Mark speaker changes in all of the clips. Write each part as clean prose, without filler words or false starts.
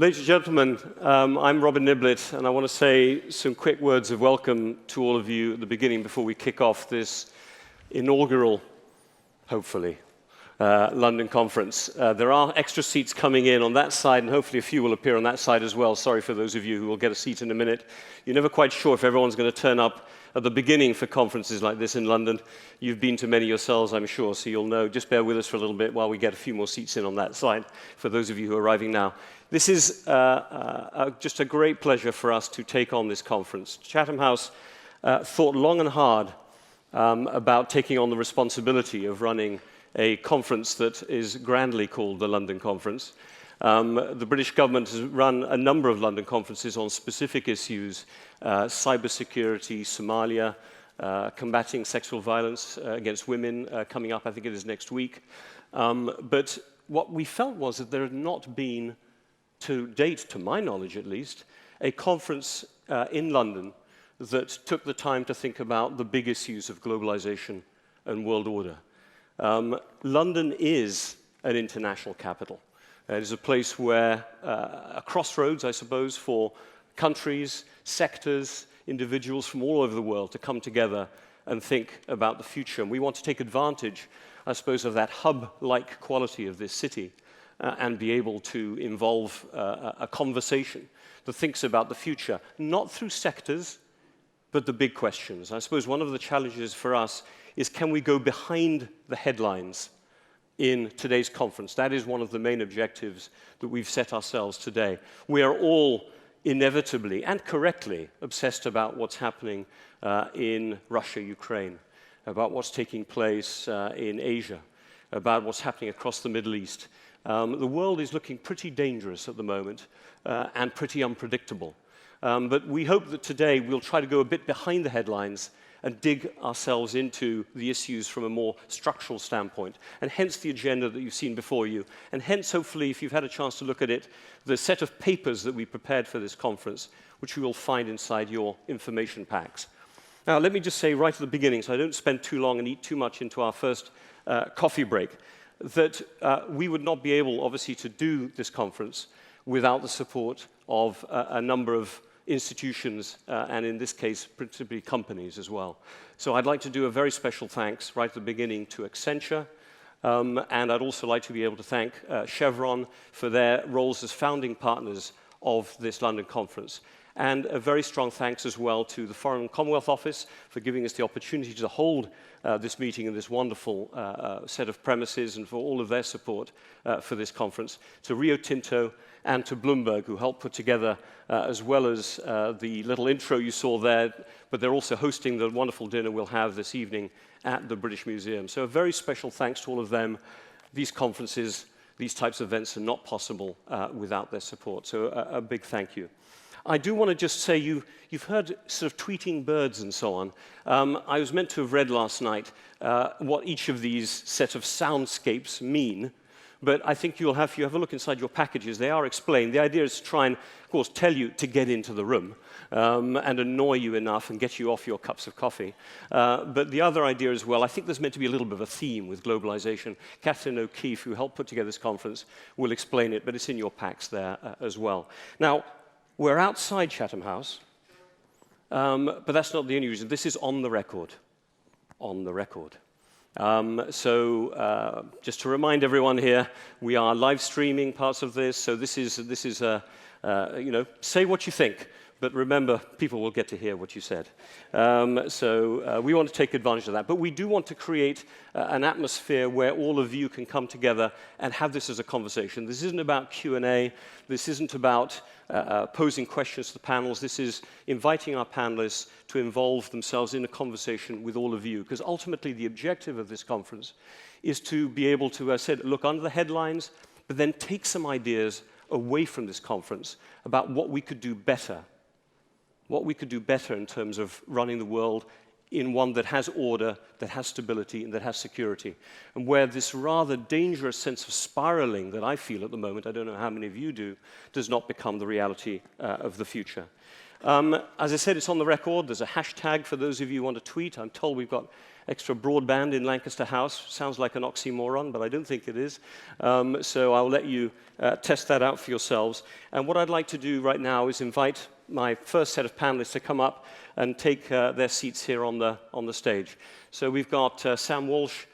Speaker 1: Ladies and gentlemen, I'm Robin Niblett, and I want to say some quick words of welcome to all of you at the beginning before we kick off this inaugural, hopefully, London conference. There are extra seats coming in on that side, and hopefully a few will appear on that side as well. Sorry for those of you who will get a seat in a minute. You're never quite sure if everyone's going to turn up at the beginning for conferences like this in London. You've been to many yourselves, I'm sure, so you'll know. Just bear with us for a little bit while we get a few more seats in on that side for those of you who are arriving now. This is just a great pleasure for us to take on this conference. Chatham House thought long and hard about taking on the responsibility of running a conference that is grandly called the London Conference. The British government has run a number of London conferences on specific issues, cybersecurity, Somalia, combating sexual violence against women, coming up, I think it is next week. But what we felt was that there had not been, to date, to my knowledge at least, a conference in London that took the time to think about the big issues of globalization and world order. London is an international capital. It is a place where, a crossroads, I suppose, for countries, sectors, individuals from all over the world to come together and think about the future. And we want to take advantage, I suppose, of that hub-like quality of this city and be able to involve a conversation that thinks about the future, not through sectors, but the big questions. I suppose one of the challenges for us is, can we go behind the headlines in today's conference? That is one of the main objectives that we've set ourselves today. We are all inevitably and correctly obsessed about what's happening in Russia, Ukraine, about what's taking place in Asia, about what's happening across the Middle East. The world is looking pretty dangerous at the moment and pretty unpredictable. But we hope that today we'll try to go a bit behind the headlines and dig ourselves into the issues from a more structural standpoint, and hence the agenda that you've seen before you, and hence, hopefully, if you've had a chance to look at it, the set of papers that we prepared for this conference, which you will find inside your information packs. Now, let me just say right at the beginning, so I don't spend too long and eat too much into our first coffee break, that we would not be able, obviously, to do this conference without the support of a number of institutions, and in this case, principally companies as well. So I'd like to do a very special thanks right at the beginning to Accenture, and I'd also like to be able to thank Chevron for their roles as founding partners of this London conference. And a very strong thanks as well to the Foreign and Commonwealth Office for giving us the opportunity to hold this meeting in this wonderful set of premises, and for all of their support for this conference, to Rio Tinto and to Bloomberg, who helped put together, as well as the little intro you saw there, but they're also hosting the wonderful dinner we'll have this evening at the British Museum. So a very special thanks to all of them. These conferences, these types of events are not possible without their support. So a big thank you. I do want to just say, you've heard sort of tweeting birds and so on. I was meant to have read last night what each of these set of soundscapes mean, but I think you'll have, if you have a look inside your packages, they are explained. The idea is to try and, of course, tell you to get into the room and annoy you enough and get you off your cups of coffee. But the other idea as well, I think there's meant to be a little bit of a theme with globalization. Catherine O'Keefe, who helped put together this conference, will explain it, but it's in your packs there as well. Now, we're outside Chatham House, but that's not the only reason. This is on the record. On the record. Just to remind everyone here, we are live streaming parts of this, so this is you know, say what you think, but remember, people will get to hear what you said. We want to take advantage of that, but we do want to create an atmosphere where all of you can come together and have this as a conversation. This isn't about Q&A, this isn't about posing questions to the panels, this is inviting our panelists to involve themselves in a conversation with all of you, because ultimately the objective of this conference is to be able to, as I said, look under the headlines, but then take some ideas away from this conference about what we could do better. What we could do better in terms of running the world in one that has order, that has stability, and that has security. And where this rather dangerous sense of spiraling that I feel at the moment, I don't know how many of you do, does not become the reality of the future. As I said, it's on the record. There's a hashtag for those of you who want to tweet. I'm told we've got extra broadband in Lancaster House. Sounds like an oxymoron, but I don't think it is. So I'll let you test that out for yourselves. And what I'd like to do right now is invite my first set of panelists to come up and take their seats here on the stage. So we've got Sam Walsh,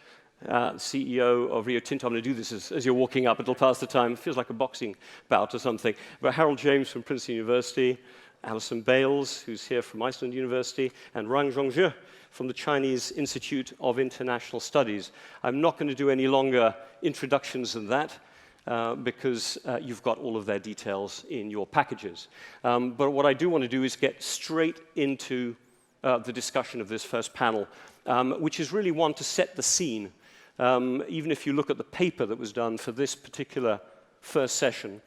Speaker 1: CEO of Rio Tinto. I'm going to do this as you're walking up. It'll pass the time. It feels like a boxing bout or something. But Harold James from Princeton University, Alyson Bales, who's here from Iceland University, and Ruan Zongze from the Chinese Institute of International Studies. I'm not going to do any longer introductions than that because you've got all of their details in your packages. But what I do want to do is get straight into the discussion of this first panel, which is really one to set the scene. Even if you look at the paper that was done for this particular first session,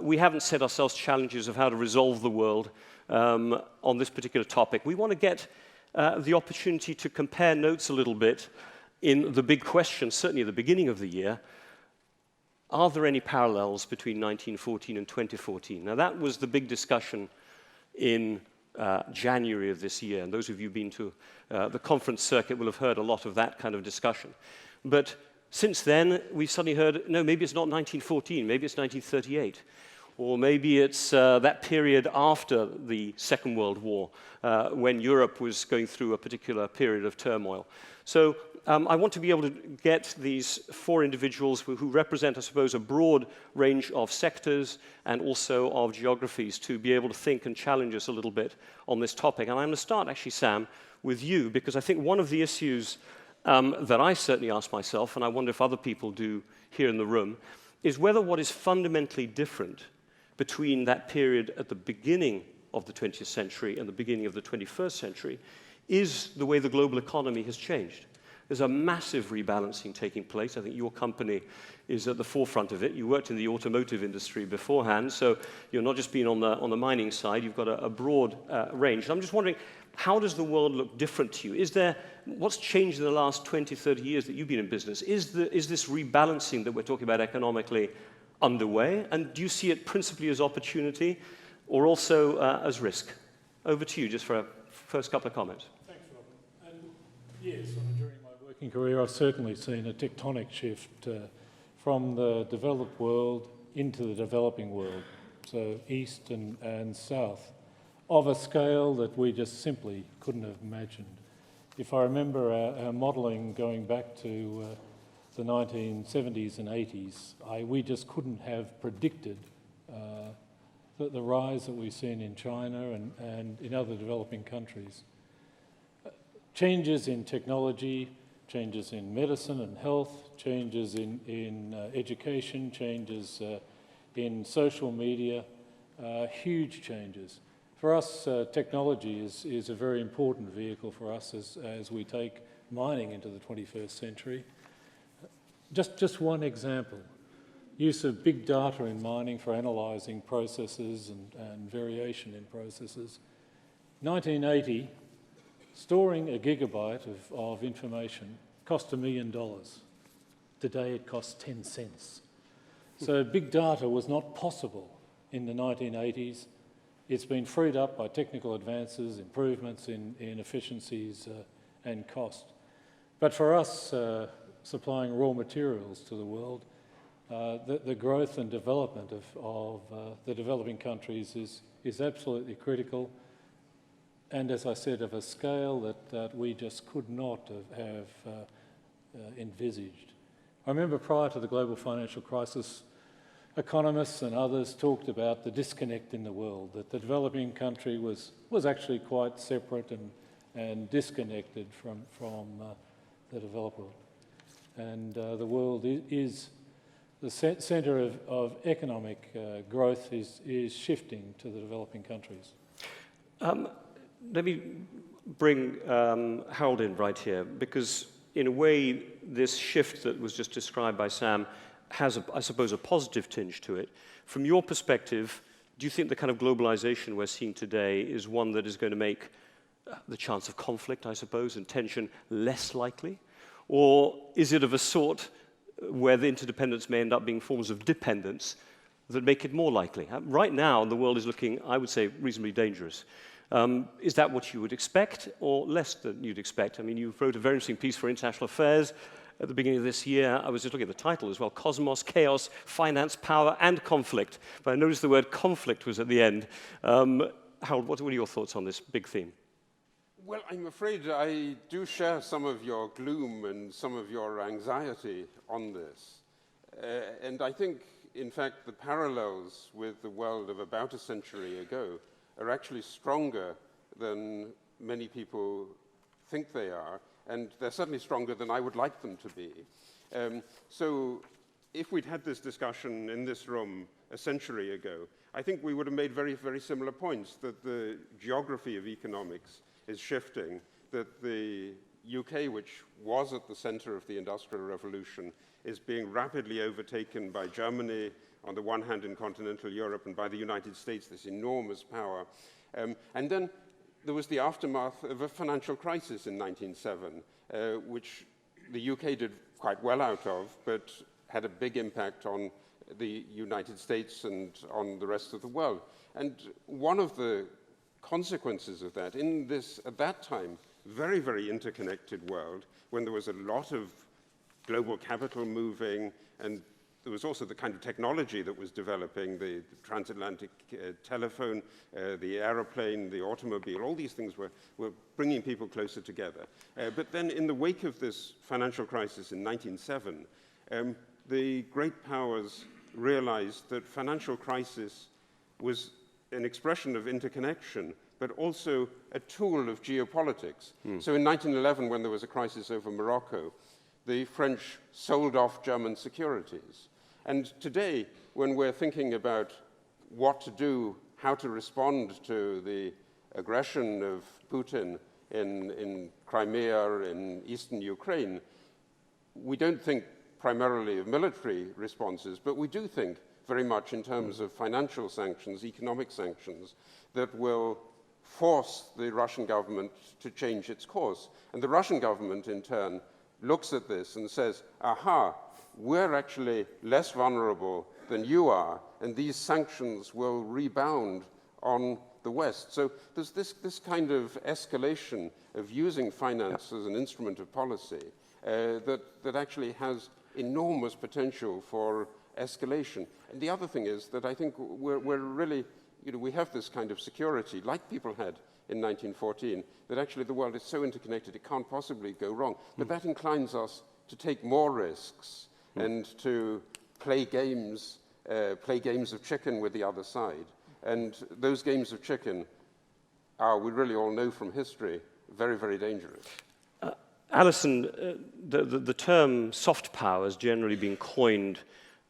Speaker 1: we haven't set ourselves challenges of how to resolve the world on this particular topic. We want to get the opportunity to compare notes a little bit in the big question, certainly at the beginning of the year. Are there any parallels between 1914 and 2014? Now, that was the big discussion in January of this year, and those of you who've been to the conference circuit will have heard a lot of that kind of discussion. But since then, we've suddenly heard, no, maybe it's not 1914, maybe it's 1938, or maybe it's that period after the Second World War, when Europe was going through a particular period of turmoil. So I want to be able to get these four individuals who represent, I suppose, a broad range of sectors and also of geographies to be able to think and challenge us a little bit on this topic. And I'm going to start, actually, Sam, with you, because I think one of the issues that I certainly ask myself, and I wonder if other people do here in the room, is whether what is fundamentally different between that period at the beginning of the 20th century and the beginning of the 21st century is the way the global economy has changed. There's a massive rebalancing taking place. I think your company is at the forefront of it. You worked in the automotive industry beforehand, so you're not just being on the mining side. You've got a broad range. And I'm just wondering, how does the world look different to you? What's changed in the last 20, 30 years that you've been in business? Is this rebalancing that we're talking about economically underway? And do you see it principally as opportunity or also as risk? Over to you, just for a first couple of comments.
Speaker 2: Thanks, Robin. And yes, during my working career, I've certainly seen a tectonic shift from the developed world into the developing world, so east and south, of a scale that we just simply couldn't have imagined. If I remember our modelling going back to the 1970s and 80s, we just couldn't have predicted the rise that we've seen in China and in other developing countries. Changes in technology, changes in medicine and health, changes in education, changes in social media, huge changes. For us, technology is a very important vehicle for us as we take mining into the 21st century. Just one example, use of big data in mining for analysing processes and variation in processes. 1980, storing a gigabyte of information cost $1 million. Today it costs 10 cents. So big data was not possible in the 1980s. It's been freed up by technical advances, improvements in efficiencies and cost. But for us, supplying raw materials to the world, the growth and development of the developing countries is absolutely critical, and as I said, of a scale that we just could not have envisaged. I remember prior to the global financial crisis, economists and others talked about the disconnect in the world, that the developing country was actually quite separate and disconnected from the developed world. And the world is the centre of economic growth is shifting to the developing countries.
Speaker 1: Let me bring Harold in right here, because in a way this shift that was just described by Sam has, I suppose, a positive tinge to it. From your perspective, do you think the kind of globalization we're seeing today is one that is going to make the chance of conflict, I suppose, and tension less likely? Or is it of a sort where the interdependence may end up being forms of dependence that make it more likely? Right now, the world is looking, I would say, reasonably dangerous. Is that what you would expect, or less than you'd expect? I mean, you wrote a very interesting piece for International Affairs at the beginning of this year. I was just looking at the title as well, Cosmos, Chaos, Finance, Power, and Conflict. But I noticed the word conflict was at the end. Harold, what are your thoughts on this big theme?
Speaker 3: Well, I'm afraid I do share some of your gloom and some of your anxiety on this. And I think, in fact, the parallels with the world of about a century ago are actually stronger than many people think they are, and they're certainly stronger than I would like them to be. So if we'd had this discussion in this room a century ago, I think we would have made very, very similar points, that the geography of economics is shifting, that the UK, which was at the center of the Industrial Revolution, is being rapidly overtaken by Germany, on the one hand in continental Europe, and by the United States, this enormous power. And then there was the aftermath of a financial crisis in 1907, which the UK did quite well out of, but had a big impact on the United States and on the rest of the world. And one of the consequences of that, in this, at that time, very, very interconnected world, when there was a lot of global capital moving, and there was also the kind of technology that was developing, the transatlantic telephone, the aeroplane, the automobile, all these things were bringing people closer together. But then in the wake of this financial crisis in 1907, the great powers realized that financial crisis was an expression of interconnection, but also a tool of geopolitics. So in 1911, when there was a crisis over Morocco, the French sold off German securities. And today, when we're thinking about what to do, how to respond to the aggression of Putin in Crimea, in eastern Ukraine, we don't think primarily of military responses, but we do think very much in terms of financial sanctions, economic sanctions, that will force the Russian government to change its course. And the Russian government, in turn, looks at this and says, aha, we're actually less vulnerable than you are, and these sanctions will rebound on the West. So there's this kind of escalation of using finance as an instrument of policy that actually has enormous potential for escalation. And the other thing is that I think we're really, we have this kind of security, like people had in 1914, that actually the world is so interconnected it can't possibly go wrong. But that inclines us to take more risks and to play games of chicken with the other side. And those games of chicken are, we really all know from history, very, very dangerous.
Speaker 1: Alyson, the term soft power has generally been coined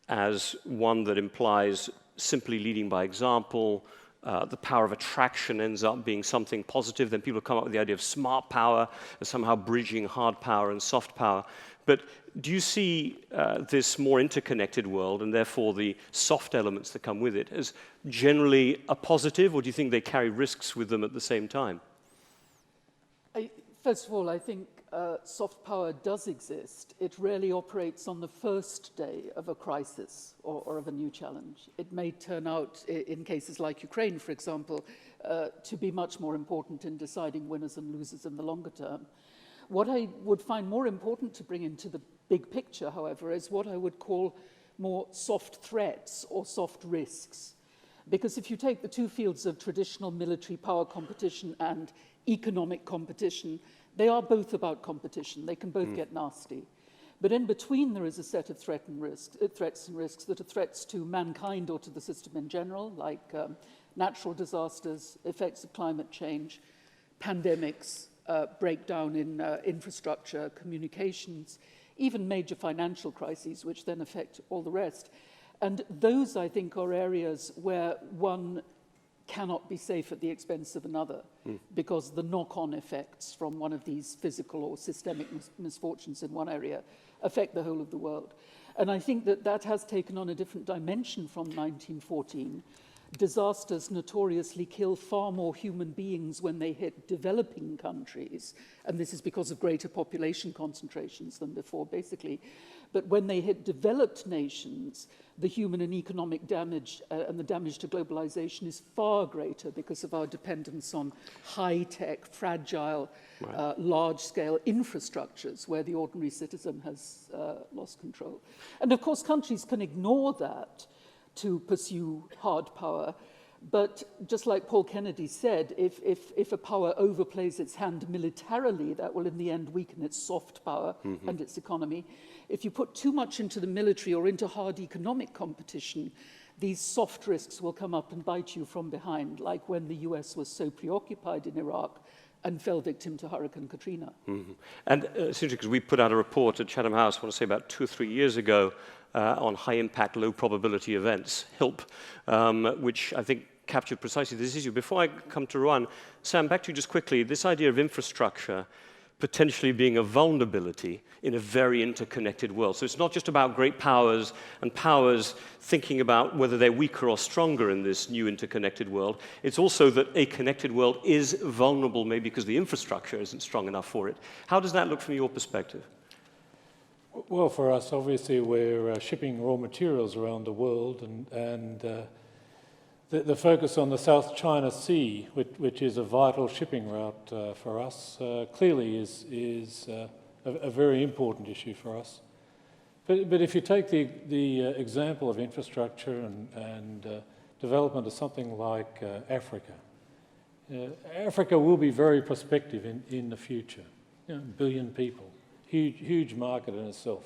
Speaker 1: as one that implies simply leading by example. The power of attraction ends up being something positive. Then people come up with the idea of smart power as somehow bridging hard power and soft power. But do you see this more interconnected world, and therefore the soft elements that come with it, as generally a positive, or do you think they carry risks with them at the same time?
Speaker 4: First of all, I think soft power does exist. It rarely operates on the first day of a crisis or of a new challenge. It may turn out, in cases like Ukraine, for example, to be much more important in deciding winners and losers in the longer term. What I would find more important to bring into the big picture, however, is what I would call more soft threats or soft risks. Because if you take the two fields of traditional military power competition and economic competition, they are both about competition. They can both get nasty. But in between, there is a set of threats and risks that are threats to mankind or to the system in general, like natural disasters, effects of climate change, pandemics, breakdown in infrastructure, communications, even major financial crises, which then affect all the rest. And those, I think, are areas where one cannot be safe at the expense of another, because the knock-on effects from one of these physical or systemic misfortunes in one area affect the whole of the world. And I think that that has taken on a different dimension from 1914, disasters notoriously kill far more human beings when they hit developing countries, and this is because of greater population concentrations than before, basically. But when they hit developed nations, the human and economic damage and the damage to globalization is far greater because of our dependence on high-tech, fragile, large-scale infrastructures where the ordinary citizen has lost control. And of course, countries can ignore that to pursue hard power. But just like Paul Kennedy said, if a power overplays its hand militarily, that will in the end weaken its soft power and its economy. If you put too much into the military or into hard economic competition, these soft risks will come up and bite you from behind, like when the US was so preoccupied in Iraq and fell victim to Hurricane Katrina.
Speaker 1: And it's interesting because we put out a report at Chatham House, I want to say about 2 or 3 years ago, on high-impact, low-probability events, HILP, which I think captured precisely this issue. Before I come to Ruan, Sam, back to you just quickly. This idea of infrastructure potentially being a vulnerability in a very interconnected world. So it's not just about great powers and powers thinking about whether they're weaker or stronger in this new interconnected world. It's also that a connected world is vulnerable maybe because the infrastructure isn't strong enough for it. How does that look from your perspective?
Speaker 2: Well, for us, obviously, we're shipping raw materials around the world, and the focus on the South China Sea, which is a vital shipping route for us, clearly is a very important issue for us. But if you take the example of infrastructure and development of something like Africa, Africa will be very prospective in the future. You know, 1 billion people, huge market in itself.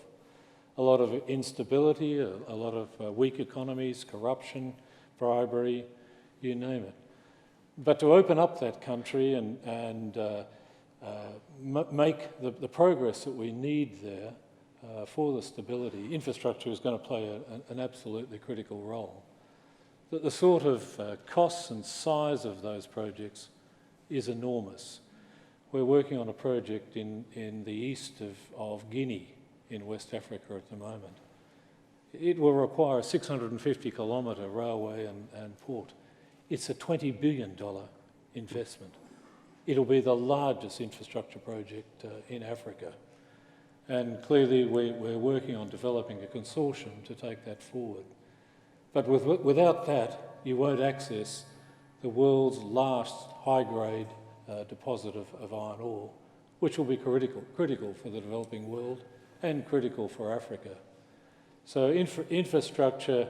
Speaker 2: A lot of instability, a lot of weak economies, corruption, bribery, you name it. But to open up that country and make the progress that we need there for the stability, infrastructure is going to play an absolutely critical role. The sort of costs and size of those projects is enormous. We're working on a project in the east of Guinea in West Africa at the moment. It will require a 650-kilometre railway and port. It's a $20 billion investment. It'll be the largest infrastructure project in Africa. And clearly we're working on developing a consortium to take that forward. But without that, you won't access the world's last high-grade deposit of iron ore, which will be critical for the developing world and critical for Africa. So infrastructure,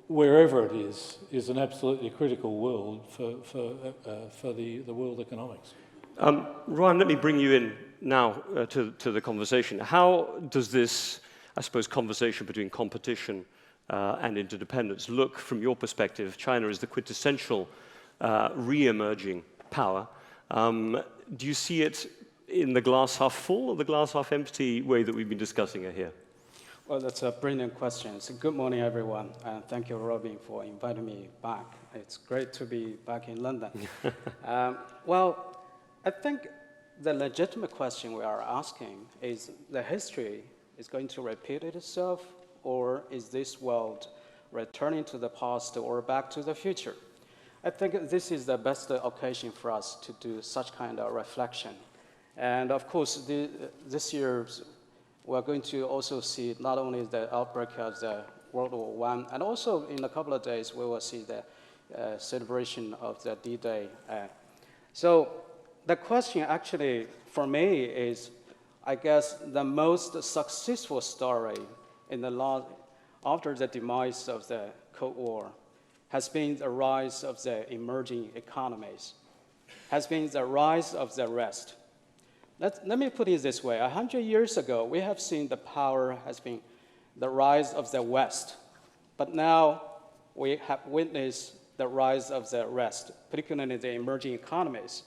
Speaker 2: wherever it is an absolutely critical world for the world economics.
Speaker 1: Ruan, let me bring you in now to the conversation. How does this, I suppose, conversation between competition and interdependence look from your perspective? China is the quintessential re-emerging power. Do you see it in the glass half full or the glass half empty way that we've been discussing it here?
Speaker 5: Well, that's a brilliant question. So good morning, everyone. And thank you, Robin, for inviting me back. It's great to be back in London. Well, I think the legitimate question we are asking is the history is going to repeat itself, or is this world returning to the past or back to the future? I think this is the best occasion for us to do such kind of reflection. And of course, this year, we're going to also see not only the outbreak of the World War I, and also in a couple of days, we will see the celebration of the D-Day. So the question actually, for me, is, I guess, the most successful story in the after the demise of the Cold War has been the rise of the emerging economies, has been the rise of the West. Let me put it this way. 100 years ago, we have seen the power has been the rise of the West. But now we have witnessed the rise of the West, particularly the emerging economies.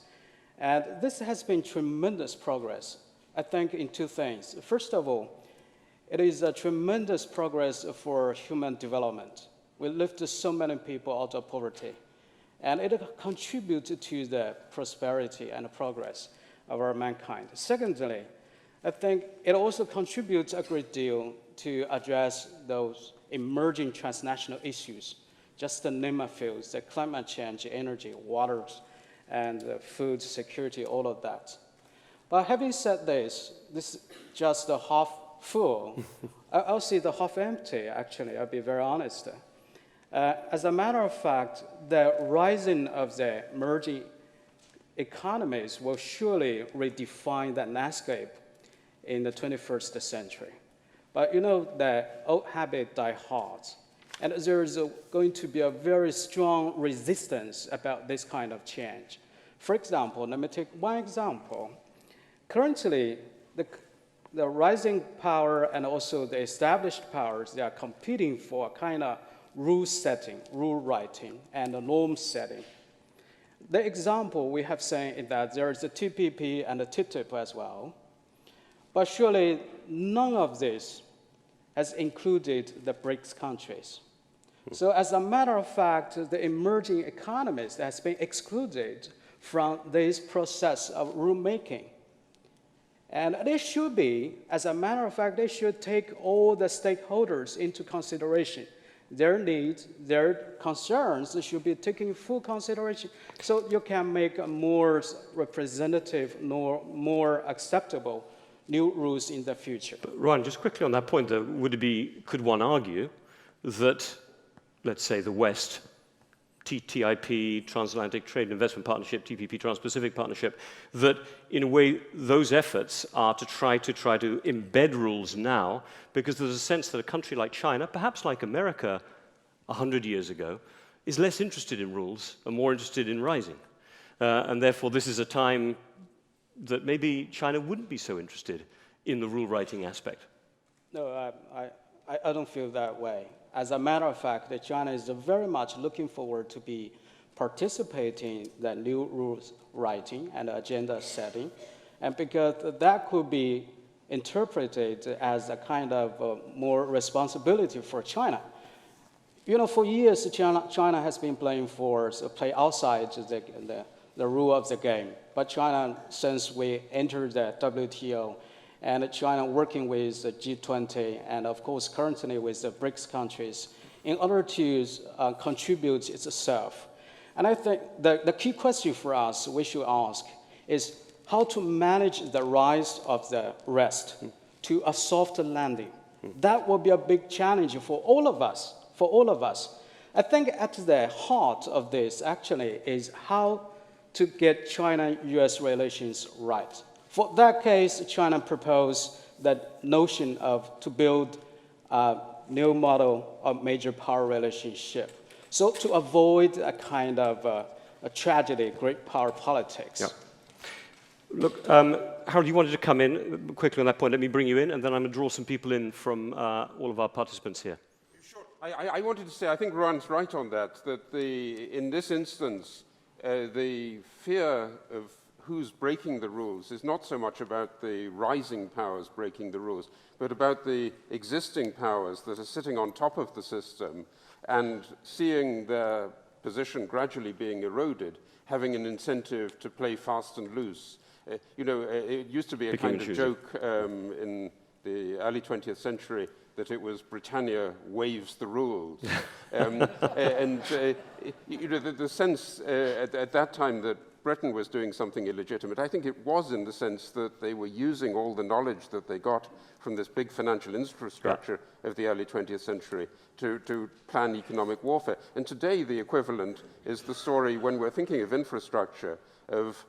Speaker 5: And this has been tremendous progress, I think, in two things. First of all, it is a tremendous progress for human development. We lifted so many people out of poverty. And it contributes to the prosperity and progress of our mankind. Secondly, I think it also contributes a great deal to address those emerging transnational issues, just to name a few, the climate change, energy, water, and food security, all of that. But having said this is just the half full. I'll see the half empty, actually, I'll be very honest. As a matter of fact, the rising of the emerging economies will surely redefine the landscape in the 21st century. But you know, the old habit die hard. And there is going to be a very strong resistance about this kind of change. For example, let me take one example. Currently, the rising power and also the established powers, they are competing for a kind of rule setting, rule writing, and a norm setting. The example we have seen is that there is a TPP and a TTIP as well. But surely none of this has included the BRICS countries. So as a matter of fact, the emerging economies has been excluded from this process of rulemaking. And they should be, as a matter of fact, they should take all the stakeholders into consideration. Their needs, their concerns should be taken full consideration so you can make a more representative, more acceptable new rules in the future.
Speaker 1: But Ruan, just quickly on that point, though, could one argue that, let's say, the West, TTIP, Transatlantic Trade and Investment Partnership, TPP, Trans-Pacific Partnership, that in a way those efforts are to try to embed rules now, because there's a sense that a country like China, perhaps like America 100 years ago, is less interested in rules and more interested in rising. And therefore this is a time that maybe China wouldn't be so interested in the rule writing aspect.
Speaker 5: No, I don't feel that way. As a matter of fact, China is very much looking forward to be participating in the new rules writing and agenda setting, and because that could be interpreted as a kind of more responsibility for China. You know, for years, China has been playing outside the rule of the game. But China, since we entered the WTO, and China working with the G20, and of course currently with the BRICS countries, in order to contribute itself. And I think the key question for us we should ask is how to manage the rise of the rest to a soft landing. That will be a big challenge for all of us, I think at the heart of this actually is how to get China-US relations right. For that case, China proposed that notion to build a new model of major power relationship. So to avoid a kind of a tragedy, great power politics.
Speaker 1: Yeah. Look, Harold, you wanted to come in quickly on that point. Let me bring you in, and then I'm going to draw some people in from all of our participants here.
Speaker 3: Sure. I wanted to say, I think Ruan's right on that in this instance, the fear of who's breaking the rules is not so much about the rising powers breaking the rules, but about the existing powers that are sitting on top of the system and seeing their position gradually being eroded, having an incentive to play fast and loose. You know, it used to be a kind of joke in the early 20th century that it was Britannia waives the rules. You know, the sense at that time that Britain was doing something illegitimate, I think it was in the sense that they were using all the knowledge that they got from this big financial infrastructure of the early 20th century to plan economic warfare. And today the equivalent is the story, when we're thinking of infrastructure, of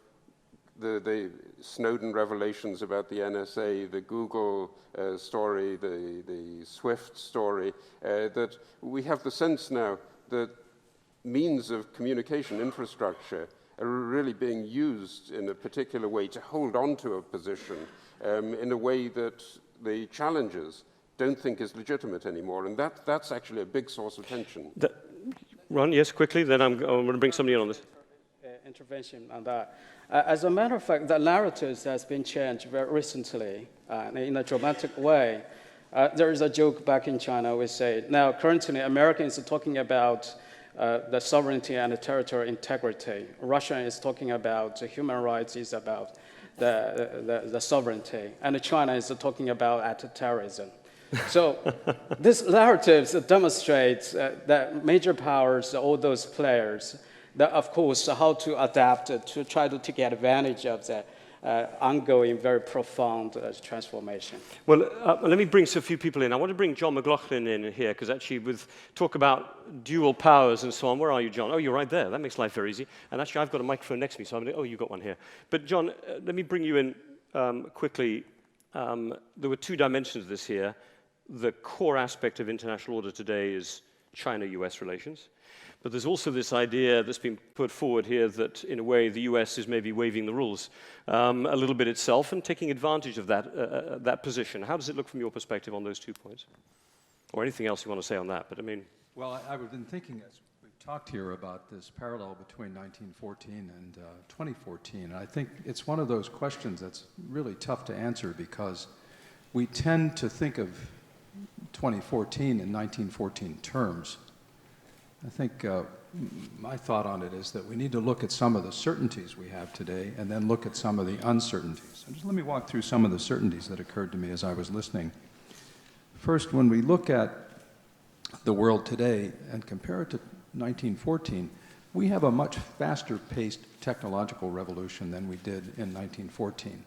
Speaker 3: the Snowden revelations about the NSA, the Google story, the SWIFT story, that we have the sense now that means of communication infrastructure are really being used in a particular way to hold on to a position in a way that the challengers don't think is legitimate anymore. And that's actually a big source of tension.
Speaker 1: Ruan, yes, quickly, then I'm going to bring somebody in on this.
Speaker 5: Intervention on that. As a matter of fact, the narrative has been changed very recently in a dramatic way. There is a joke back in China, we say, now currently Americans are talking about the sovereignty and the territorial integrity. Russia is talking about human rights, is about the sovereignty. And China is talking about terrorism. So this narrative demonstrates that major powers, all those players, that of course how to adapt to try to take advantage of the ongoing, very profound transformation.
Speaker 1: Well, let me bring a few people in. I want to bring John McLaughlin in here, because actually with talk about dual powers and so on, where are you, John? Oh, you're right there. That makes life very easy. And actually, I've got a microphone next to me, so I'm going to, oh, you got one here. But John, let me bring you in quickly. There were two dimensions of this here. The core aspect of international order today is China-US relations. But there's also this idea that's been put forward here that, in a way, the US is maybe waiving the rules a little bit itself and taking advantage of that position. How does it look from your perspective on those 2 points? Or anything else you want to say on that? But I mean,
Speaker 6: well, I've been thinking as we've talked here about this parallel between 1914 and 2014. And I think it's one of those questions that's really tough to answer, because we tend to think of 2014 in 1914 terms. I think my thought on it is that we need to look at some of the certainties we have today and then look at some of the uncertainties. And just let me walk through some of the certainties that occurred to me as I was listening. First, when we look at the world today and compare it to 1914, we have a much faster paced technological revolution than we did in 1914.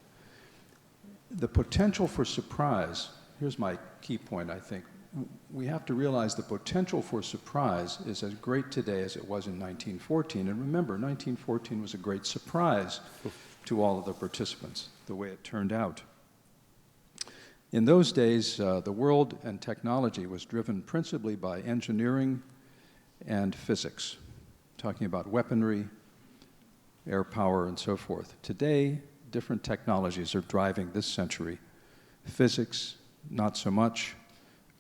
Speaker 6: The potential for surprise, here's my key point, I think. We have to realize the potential for surprise is as great today as it was in 1914. And remember, 1914 was a great surprise to all of the participants, the way it turned out. In those days, the world and technology was driven principally by engineering and physics, talking about weaponry, air power, and so forth. Today, different technologies are driving this century. Physics, not so much.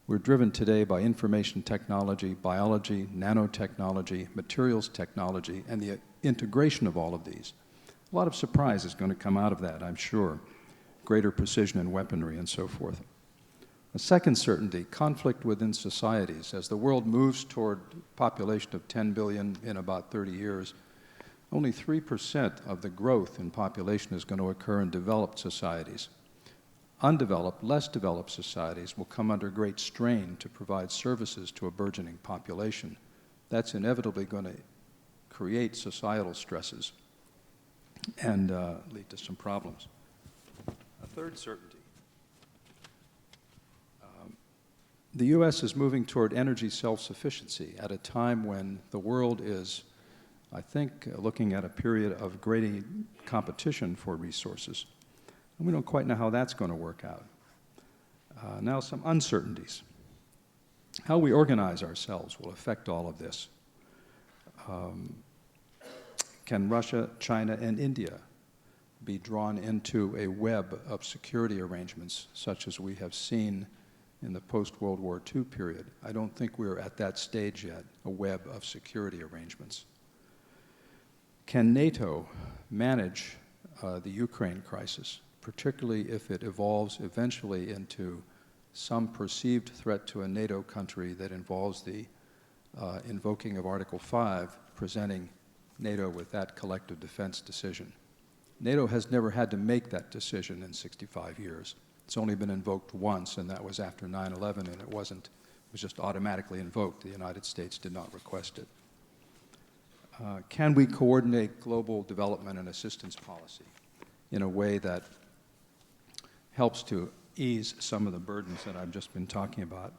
Speaker 6: We're driven today by information technology, biology, nanotechnology, materials technology, and the integration of all of these. A lot of surprise is going to come out of that, I'm sure. Greater precision in weaponry and so forth. A second certainty, conflict within societies. As the world moves toward a population of 10 billion in about 30 years, only 3% of the growth in population is going to occur in developed societies. Undeveloped, less developed societies will come under great strain to provide services to a burgeoning population. That's inevitably going to create societal stresses and lead to some problems. A third certainty. The U.S. is moving toward energy self-sufficiency at a time when the world is, I think, looking at a period of great competition for resources. And we don't quite know how that's going to work out. Now, some uncertainties. How we organize ourselves will affect all of this. Can Russia, China, and India be drawn into a web of security arrangements such as we have seen in the post-World War II period? I don't think we're at that stage yet, a web of security arrangements. Can NATO manage the Ukraine crisis, particularly if it evolves eventually into some perceived threat to a NATO country that involves the invoking of Article 5, presenting NATO with that collective defense decision? NATO has never had to make that decision in 65 years. It's only been invoked once, and that was after 9/11, and it was just automatically invoked. The United States did not request it. Can we coordinate global development and assistance policy in a way that helps to ease some of the burdens that I've just been talking about?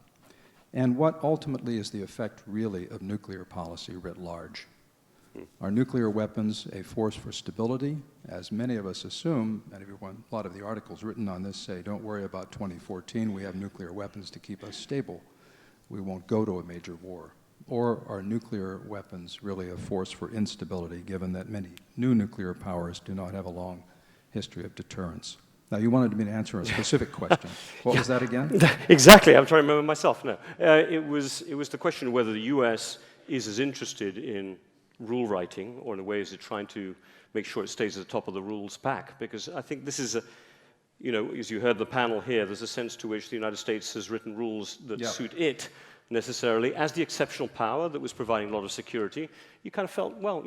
Speaker 6: And what ultimately is the effect really of nuclear policy writ large? Are nuclear weapons a force for stability? As many of us assume, and a lot of the articles written on this say, don't worry about 2014, we have nuclear weapons to keep us stable. We won't go to a major war. Or are nuclear weapons really a force for instability, given that many new nuclear powers do not have a long history of deterrence? Now, you wanted me to answer a specific question. What was that again?
Speaker 1: Exactly. I'm trying to remember myself. No, it was the question of whether the U.S. is as interested in rule writing, or in a way is it trying to make sure it stays at the top of the rules pack? Because I think this is as you heard the panel here, there's a sense to which the United States has written rules that suit it necessarily as the exceptional power that was providing a lot of security. You kind of felt, well,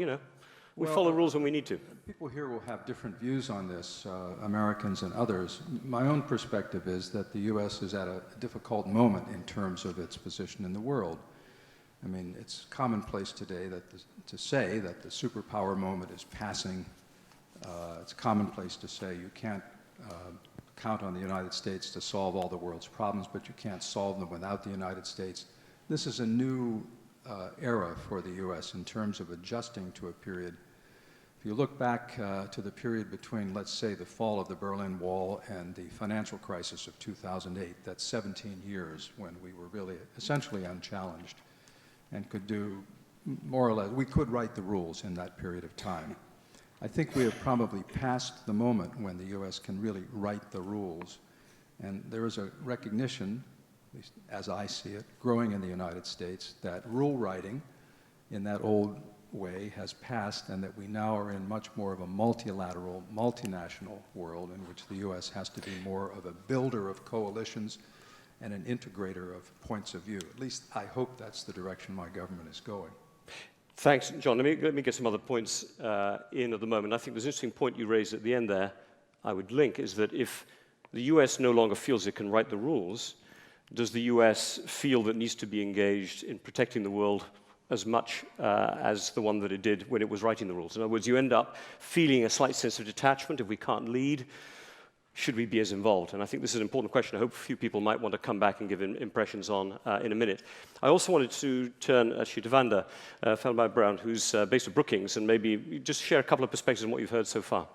Speaker 1: We follow rules when we need to.
Speaker 6: People here will have different views on this, Americans and others. My own perspective is that the U.S. is at a difficult moment in terms of its position in the world. I mean, it's commonplace today to say that the superpower moment is passing. It's commonplace to say you can't count on the United States to solve all the world's problems, but you can't solve them without the United States. This is a new era for the U.S. in terms of adjusting to a period. If you look back to the period between, let's say, the fall of the Berlin Wall and the financial crisis of 2008, that's 17 years when we were really essentially unchallenged and could do more or less, we could write the rules in that period of time. I think we have probably passed the moment when the U.S. can really write the rules. And there is a recognition, at least as I see it, growing in the United States, that rule writing in that old way has passed and that we now are in much more of a multilateral, multinational world in which the U.S. has to be more of a builder of coalitions and an integrator of points of view. At least I hope that's the direction my government is going.
Speaker 1: Thanks, John. Let me get some other points in at the moment. I think there's an interesting point you raised at the end there I would link, is that if the US no longer feels it can write the rules, does the US feel that it needs to be engaged in protecting the world as much as the one that it did when it was writing the rules? In other words, you end up feeling a slight sense of detachment. If we can't lead, should we be as involved? And I think this is an important question. I hope a few people might want to come back and give impressions on in a minute. I also wanted to turn actually to Vanda, followed by Brown, who's based at Brookings, and maybe just share a couple of perspectives on what you've heard so far.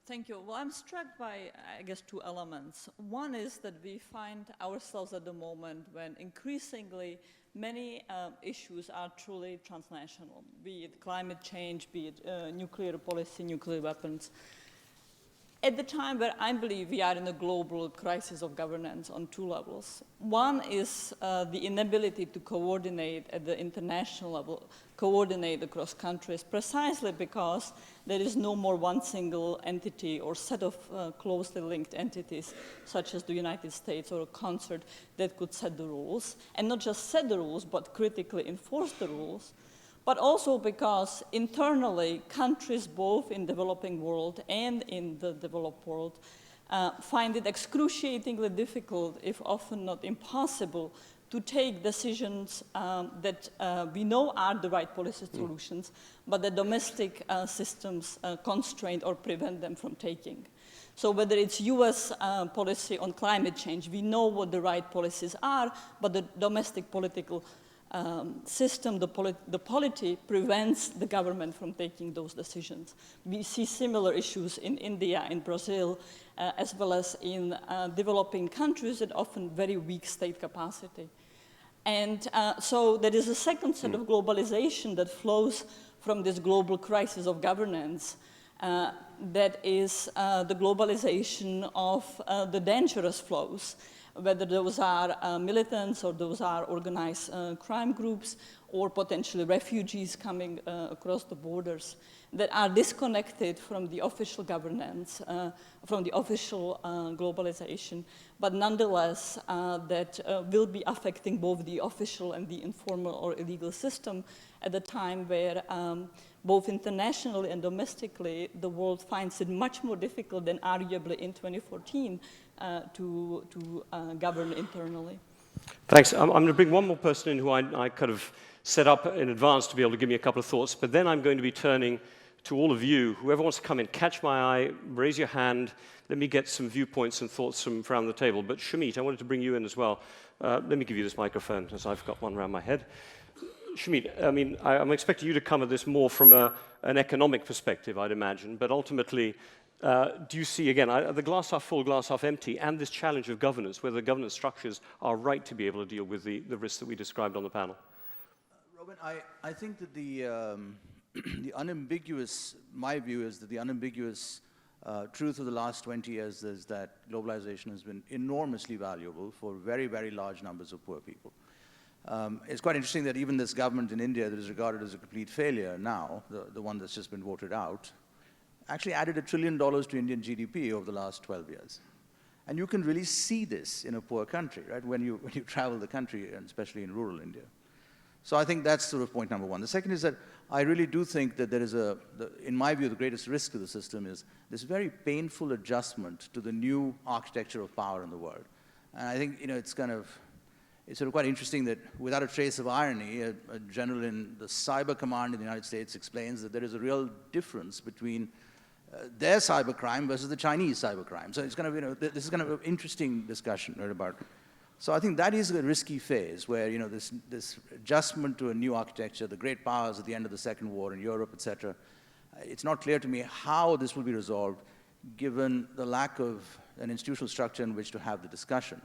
Speaker 7: Thank you. Well, I'm struck by, I guess, two elements. One is that we find ourselves at the moment when increasingly many issues are truly transnational, be it climate change, be it nuclear policy, nuclear weapons. At the time where I believe we are in a global crisis of governance on two levels. One is the inability to coordinate at the international level, coordinate across countries, precisely because there is no more one single entity or set of closely linked entities, such as the United States or a concert, that could set the rules. And not just set the rules, but critically enforce the rules. But also because internally, countries both in the developing world and in the developed world find it excruciatingly difficult, if often not impossible, to take decisions that we know are the right policy solutions, but the domestic systems constrain or prevent them from taking. So whether it's US policy on climate change, we know what the right policies are, but the domestic political system, the polity prevents the government from taking those decisions. We see similar issues in India, in Brazil, as well as in developing countries that often very weak state capacity. And so there is a second set of globalization that flows from this global crisis of governance that is the globalization of the dangerous flows, whether those are militants or those are organized crime groups or potentially refugees coming across the borders that are disconnected from the official governance, from the official globalization, but nonetheless that will be affecting both the official and the informal or illegal system at a time where both internationally and domestically, the world finds it much more difficult than arguably in 2014 to govern internally.
Speaker 1: Thanks. I'm going to bring one more person in who I kind of set up in advance to be able to give me a couple of thoughts, but then I'm going to be turning to all of you. Whoever wants to come in, catch my eye, raise your hand. Let me get some viewpoints and thoughts from around the table. But Shamit, I wanted to bring you in as well. Let me give you this microphone, as I've got one around my head. Shamit, I mean, I'm expecting you to come at this more from an economic perspective, I'd imagine, but ultimately, do you see, again, the glass half full, glass half empty, and this challenge of governance, whether governance structures are right to be able to deal with the risks that we described on the panel?
Speaker 8: Robin, I think that the unambiguous, my view is that the unambiguous truth of the last 20 years is that globalization has been enormously valuable for very, very large numbers of poor people. It's quite interesting that even this government in India that is regarded as a complete failure now, the one that's just been voted out, actually added $1 trillion to Indian GDP over the last 12 years. And you can really see this in a poor country, right, when you travel the country, and especially in rural India. So I think that's sort of point number one. The second is that I really do think that there is in my view, the greatest risk to the system is this very painful adjustment to the new architecture of power in the world. And I think, it's sort of quite interesting that without a trace of irony, a general in the cyber command in the United States explains that there is a real difference between their cybercrime versus the Chinese cybercrime. So it's kind of, this is kind of an interesting discussion right about. So I think that is a risky phase where, this adjustment to a new architecture, the great powers at the end of the Second War in Europe, et cetera, it's not clear to me how this will be resolved given the lack of an institutional structure in which to have the discussion,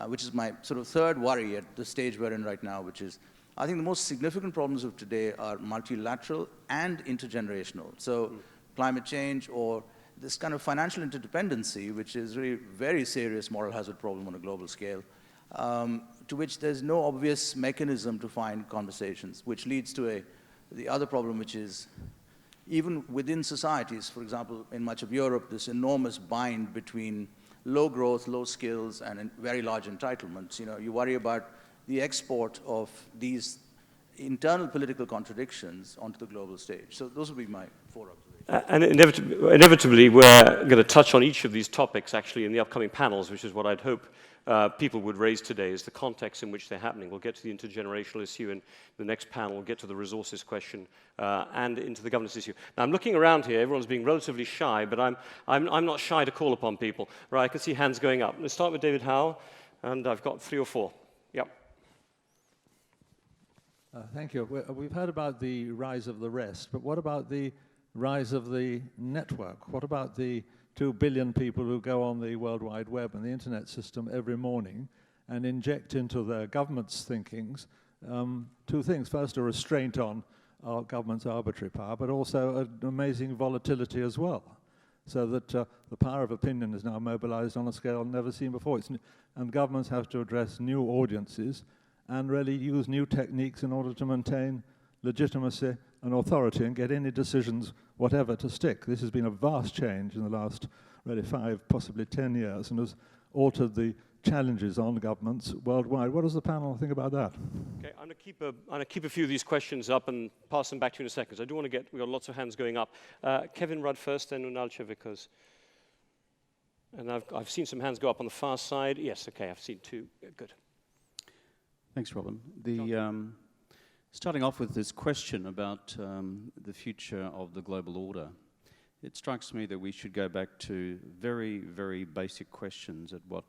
Speaker 8: which is my sort of third worry at the stage we're in right now, which is I think the most significant problems of today are multilateral and intergenerational. So climate change or this kind of financial interdependency, which is really a very serious moral hazard problem on a global scale, to which there's no obvious mechanism to find conversations, which leads to the other problem, which is even within societies, for example, in much of Europe, this enormous bind between low growth, low skills, and very large entitlements. You worry about the export of these internal political contradictions onto the global stage. So those would be my 4 observations.
Speaker 1: And inevitably, we're going to touch on each of these topics, actually, in the upcoming panels, which is what I'd hope people would raise today, is the context in which they're happening. We'll get to the intergenerational issue in the next panel. We'll get to the resources question and into the governance issue. Now, I'm looking around here. Everyone's being relatively shy, but I'm not shy to call upon people. Right, I can see hands going up. Let's start with David Howe, and I've got 3 or 4. Yep.
Speaker 9: Thank you. We've heard about the rise of the rest, but what about the rise of the network? What about the 2 billion people who go on the World Wide Web and the internet system every morning and inject into their government's thinkings 2 things. First, a restraint on our government's arbitrary power, but also an amazing volatility as well, so that the power of opinion is now mobilized on a scale never seen before. And governments have to address new audiences and really use new techniques in order to maintain legitimacy and authority and get any decisions, whatever, to stick. This has been a vast change in the last really 5, possibly 10 years, and has altered the challenges on governments worldwide. What does the panel think about that?
Speaker 1: Okay, I'm going to keep a few of these questions up and pass them back to you in a second. So I do want to we've got lots of hands going up. Kevin Rudd first, then Unal Chevicos. And I've seen some hands go up on the far side. Yes, okay, I've seen 2. Good.
Speaker 10: Thanks, Robin. Starting off with this question about the future of the global order, it strikes me that we should go back to very, very basic questions at what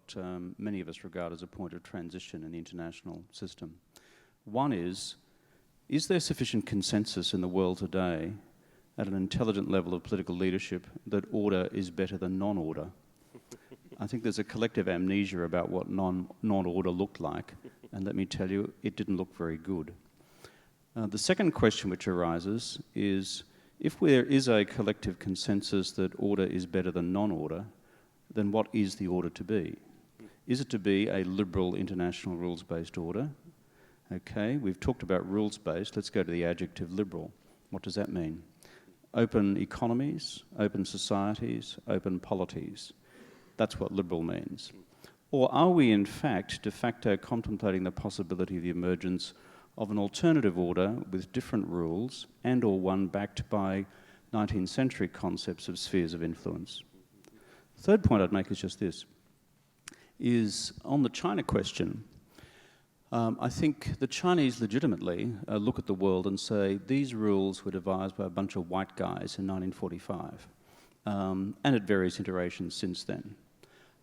Speaker 10: many of us regard as a point of transition in the international system. One is there sufficient consensus in the world today at an intelligent level of political leadership that order is better than non-order? I think there's a collective amnesia about what non-order looked like, and let me tell you, it didn't look very good. The second question which arises is, if there is a collective consensus that order is better than non-order, then what is the order to be? Is it to be a liberal international rules-based order? Okay, we've talked about rules-based. Let's go to the adjective liberal. What does that mean? Open economies, open societies, open polities. That's what liberal means. Or are we, in fact, de facto contemplating the possibility of the emergence of an alternative order with different rules and or one backed by 19th century concepts of spheres of influence? Third point I'd make is just this, is on the China question, I think the Chinese legitimately look at the world and say these rules were devised by a bunch of white guys in 1945 and at various iterations since then.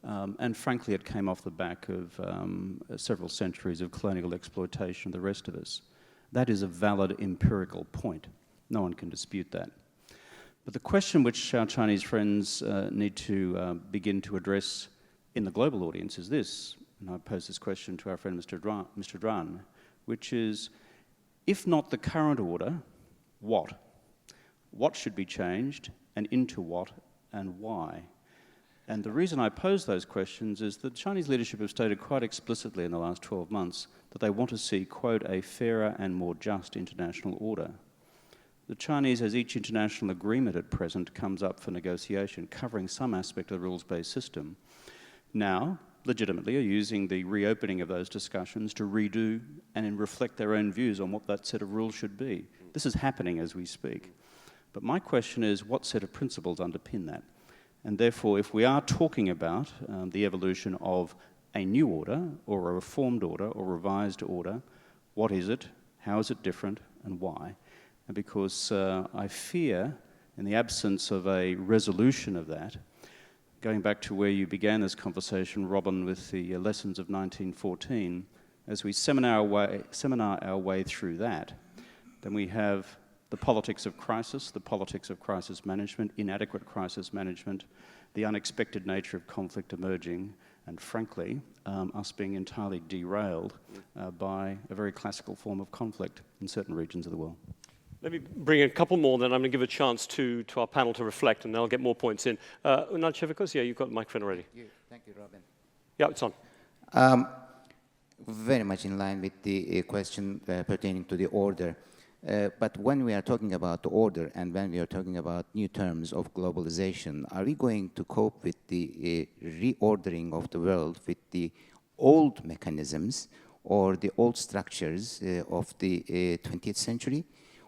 Speaker 10: And frankly, it came off the back of several centuries of colonial exploitation of the rest of us. That is a valid empirical point. No one can dispute that. But the question which our Chinese friends need to begin to address in the global audience is this, and I pose this question to our friend Mr. Ruan, which is, if not the current order, what? What should be changed, and into what, and why? And the reason I pose those questions is that Chinese leadership have stated quite explicitly in the last 12 months that they want to see, quote, a fairer and more just international order. The Chinese, as each international agreement at present comes up for negotiation, covering some aspect of the rules-based system, now legitimately are using the reopening of those discussions to redo and reflect their own views on what that set of rules should be. This is happening as we speak. But my question is, what set of principles underpin that? And therefore, if we are talking about the evolution of a new order, or a reformed order, or revised order, what is it, how is it different, and why? And because I fear, in the absence of a resolution of that, going back to where you began this conversation, Robin, with the lessons of 1914, as we seminar our way through that, then we have the politics of crisis management, inadequate crisis management, the unexpected nature of conflict emerging, and frankly, us being entirely derailed by a very classical form of conflict in certain regions of the world.
Speaker 1: Let me bring in a couple more, then I'm going to give a chance to our panel to reflect, and then I'll get more points in. Unal Chevikos, yeah, you've got the microphone already.
Speaker 11: Thank you, Robin.
Speaker 1: Yeah, it's on.
Speaker 11: Very much in line with the question pertaining to the order. But when we are talking about the order and when we are talking about new terms of globalization, are we going to cope with the reordering of the world with the old mechanisms or the old structures of the 20th century?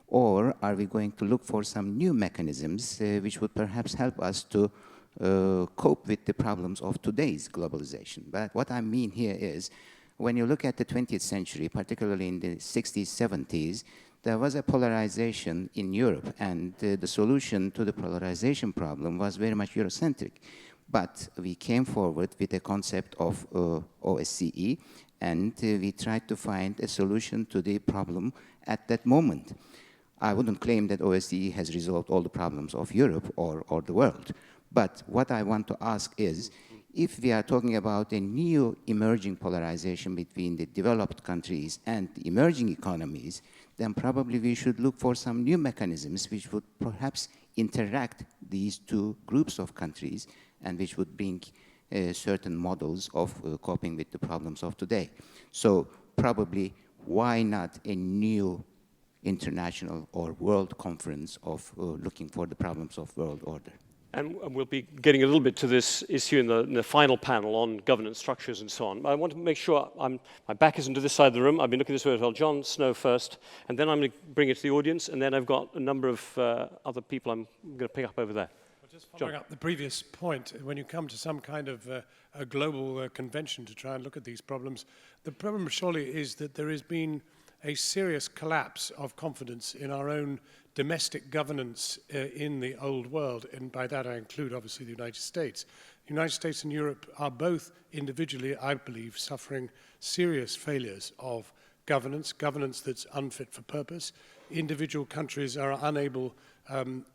Speaker 11: Or are we going to look for some new mechanisms which would perhaps help us to cope with the problems of today's globalization? But what I mean here is, when you look at the 20th century, particularly in the 60s, 70s, there was a polarization in Europe, and the solution to the polarization problem was very much Eurocentric. But we came forward with a concept of OSCE, and we tried to find a solution to the problem at that moment. I wouldn't claim that OSCE has resolved all the problems of Europe or the world. But what I want to ask is, if we are talking about a new emerging polarization between the developed countries and the emerging economies, then probably we should look for some new mechanisms which would perhaps interact these two groups of countries and which would bring certain models of coping with the problems of today. So probably, why not a new international or world conference of looking for the problems of world order?
Speaker 1: And we'll be getting a little bit to this issue in the final panel on governance structures and so on. But I want to make sure my back isn't to this side of the room. I've been looking this way as well. John Snow first, and then I'm going to bring it to the audience, and then I've got a number of other people I'm going to pick up over there.
Speaker 12: Well, just following up the previous point, when you come to some kind of a global convention to try and look at these problems, the problem surely is that there has been a serious collapse of confidence in our own domestic governance in the old world, and by that I include obviously the United States. The United States and Europe are both individually, I believe, suffering serious failures of governance that's unfit for purpose. Individual countries are unable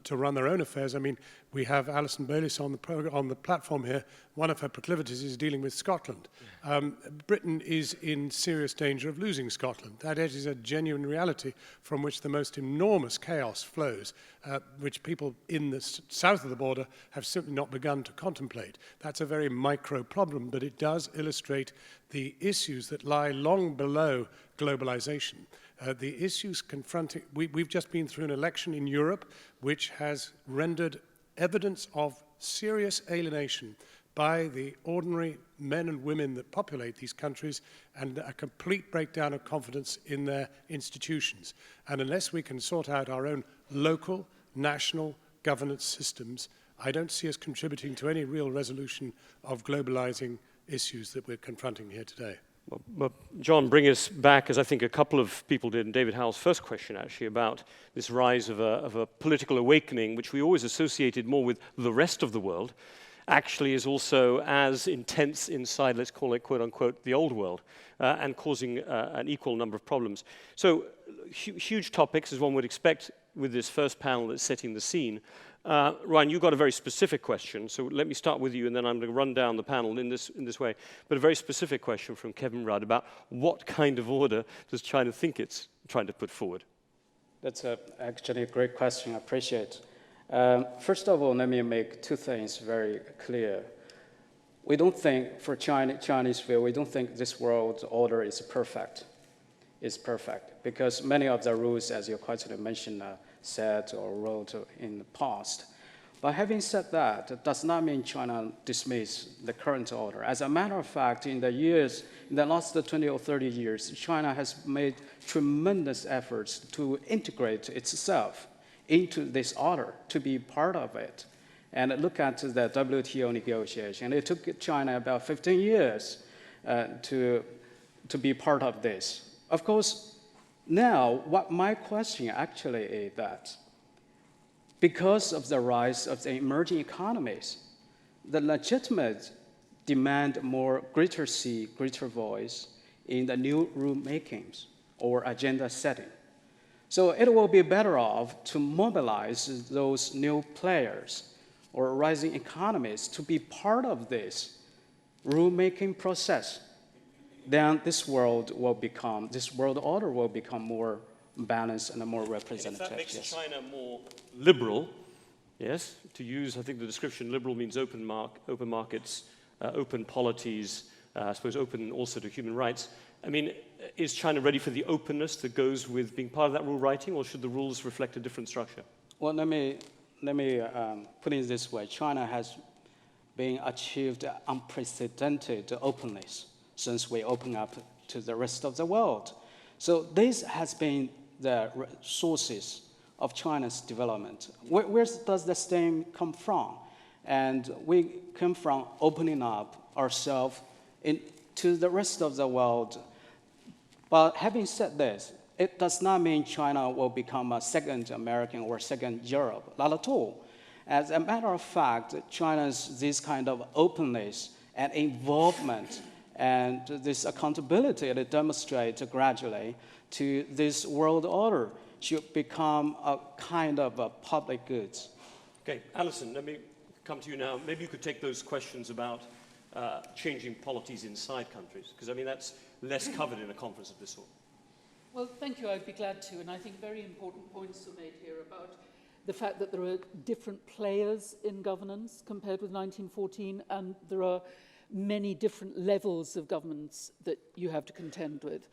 Speaker 12: to run their own affairs. I mean, we have Alyson Bayliss on the platform here. One of her proclivities is dealing with Scotland. Britain is in serious danger of losing Scotland. That is a genuine reality from which the most enormous chaos flows, which people in the south of the border have simply not begun to contemplate. That's a very micro problem, but it does illustrate the issues that lie long below globalization. The issues confronting, we've just been through an election in Europe which has rendered evidence of serious alienation by the ordinary men and women that populate these countries, and a complete breakdown of confidence in their institutions. And unless we can sort out our own local, national governance systems, I don't see us contributing to any real resolution of globalizing issues that we're confronting here today.
Speaker 1: Well, John, bring us back, as I think a couple of people did in David Howell's first question, actually, about this rise of a political awakening, which we always associated more with the rest of the world, actually is also as intense inside, let's call it, quote unquote, the old world, and causing an equal number of problems. So huge topics, as one would expect with this first panel that's setting the scene. Ruan, you've got a very specific question, so let me start with you, and then I'm going to run down the panel in this way. But a very specific question from Kevin Rudd about what kind of order does China think it's trying to put forward?
Speaker 5: That's actually a great question. I appreciate it. First of all, let me make two things very clear. We don't think, for Chinese view, we don't think this world order is perfect. It's perfect, because many of the rules, as your question mentioned, said or wrote in the past. But having said that, it does not mean China dismiss the current order. As a matter of fact, in the last 20 or 30 years, China has made tremendous efforts to integrate itself into this order, to be part of it. And look at the WTO negotiation. It took China about 15 years to be part of this. Of course, now, what my question actually is that because of the rise of the emerging economies, the legitimate demand more greater seat, greater voice in the new rulemakings or agenda setting. So it will be better off to mobilize those new players or rising economies to be part of this rulemaking process. Then this world order will become more balanced and more representative.
Speaker 1: If that makes
Speaker 5: yes.
Speaker 1: China more liberal, yes, to use, I think the description liberal means open markets, open polities, I suppose open also to human rights. I mean, is China ready for the openness that goes with being part of that rule writing, or should the rules reflect a different structure?
Speaker 5: Well, let me put it this way. China has been achieved unprecedented openness since we open up to the rest of the world. So this has been the sources of China's development. Where does the stem come from? And we come from opening up ourselves to the rest of the world. But having said this, it does not mean China will become a second American or second Europe, not at all. As a matter of fact, China's this kind of openness and involvement and this accountability that it demonstrates gradually to this world order should become a kind of a public goods.
Speaker 1: Okay, Alyson, let me come to you now. Maybe you could take those questions about changing polities inside countries, because I mean that's less covered in a conference of this sort.
Speaker 4: Well, thank you. I'd be glad to. And I think very important points are made here about the fact that there are different players in governance compared with 1914, and there are many different levels of governance that you have to contend with.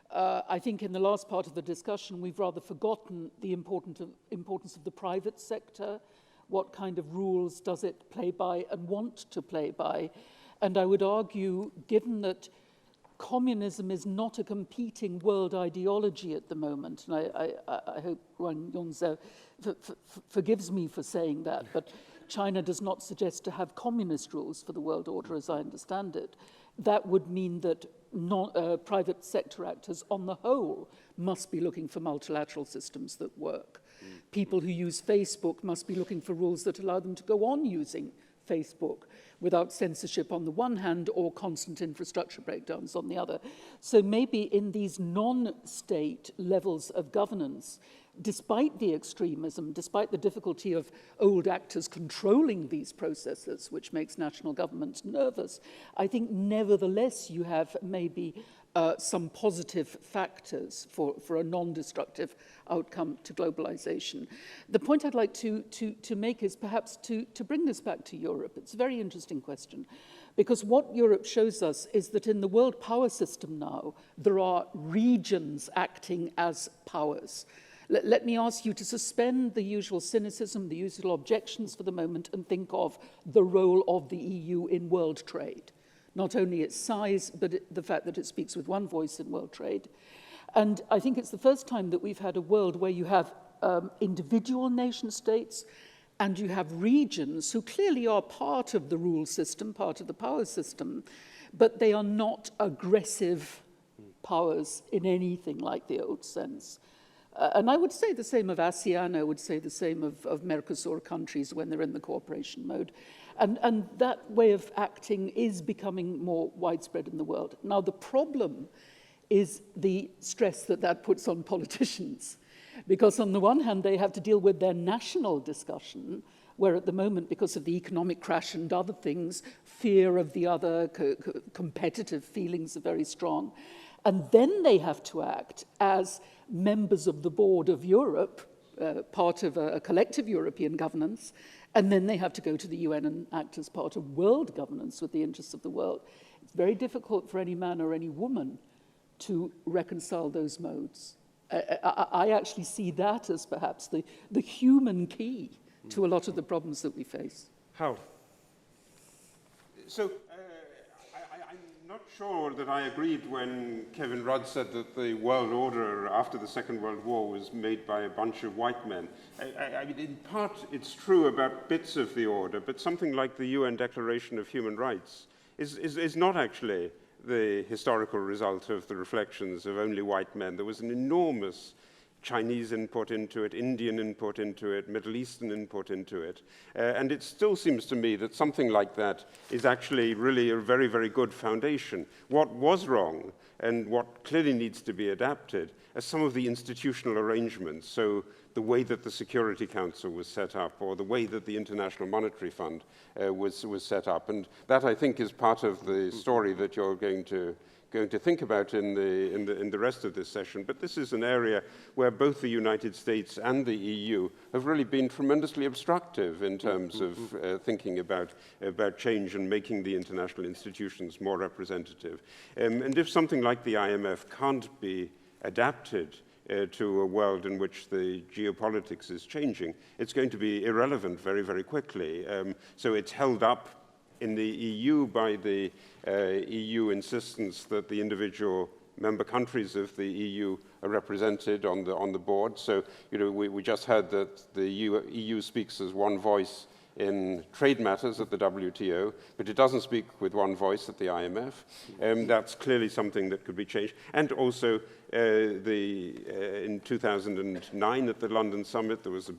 Speaker 4: I think in the last part of the discussion, we've rather forgotten the importance of the private sector. What kind of rules does it play by and want to play by? And I would argue, given that communism is not a competing world ideology at the moment, and I hope Ruan Zongze forgives me for saying that, but China does not suggest to have communist rules for the world order as I understand it. That would mean that private sector actors on the whole must be looking for multilateral systems that work. People who use Facebook must be looking for rules that allow them to go on using Facebook without censorship on the one hand or constant infrastructure breakdowns on the other. So maybe in these non-state levels of governance, despite the extremism, despite the difficulty of old actors controlling these processes, which makes national governments nervous, I think nevertheless you have maybe some positive factors for a non-destructive outcome to globalization. The point I'd like to make is perhaps to bring this back to Europe. It's a very interesting question, because what Europe shows us is that in the world power system now, there are regions acting as powers. Let me ask you to suspend the usual cynicism, the usual objections for the moment, and think of the role of the EU in world trade. Not only its size, but the fact that it speaks with one voice in world trade. And I think it's the first time that we've had a world where you have individual nation states and you have regions who clearly are part of the rule system, part of the power system, but they are not aggressive powers in anything like the old sense. And I would say the same of ASEAN, I would say the same of Mercosur countries when they're in the cooperation mode. And that way of acting is becoming more widespread in the world. Now, the problem is the stress that that puts on politicians. Because on the one hand, they have to deal with their national discussion, where at the moment, because of the economic crash and other things, fear of the other, competitive feelings are very strong. And then they have to act as members of the board of Europe, part of a collective European governance, and then they have to go to the UN and act as part of world governance with the interests of the world. It's very difficult for any man or any woman to reconcile those modes. I actually see that as perhaps the human key to a lot of the problems that we face.
Speaker 1: How?
Speaker 3: So I'm not sure that I agreed when Kevin Rudd said that the world order after the Second World War was made by a bunch of white men. I mean, in part, it's true about bits of the order, but something like the UN Declaration of Human Rights is not actually the historical result of the reflections of only white men. There was an enormous Chinese input into it, Indian input into it, Middle Eastern input into it. And it still seems to me that something like that is actually really a very, very good foundation. What was wrong and what clearly needs to be adapted are some of the institutional arrangements. So the way that the Security Council was set up or the way that the International Monetary Fund was set up. And that, I think, is part of the story that you're going to think about in the rest of this session. But this is an area where both the United States and the EU have really been tremendously obstructive in terms of thinking about change and making the international institutions more representative. And if something like the IMF can't be adapted to a world in which the geopolitics is changing, it's going to be irrelevant very, very quickly. So it's held up in the EU by the EU insistence that the individual member countries of the EU are represented on the board. So, you know, we just heard that the EU speaks as one voice in trade matters at the WTO, but it doesn't speak with one voice at the IMF. That's clearly something that could be changed. And also, in 2009 at the London summit, there was a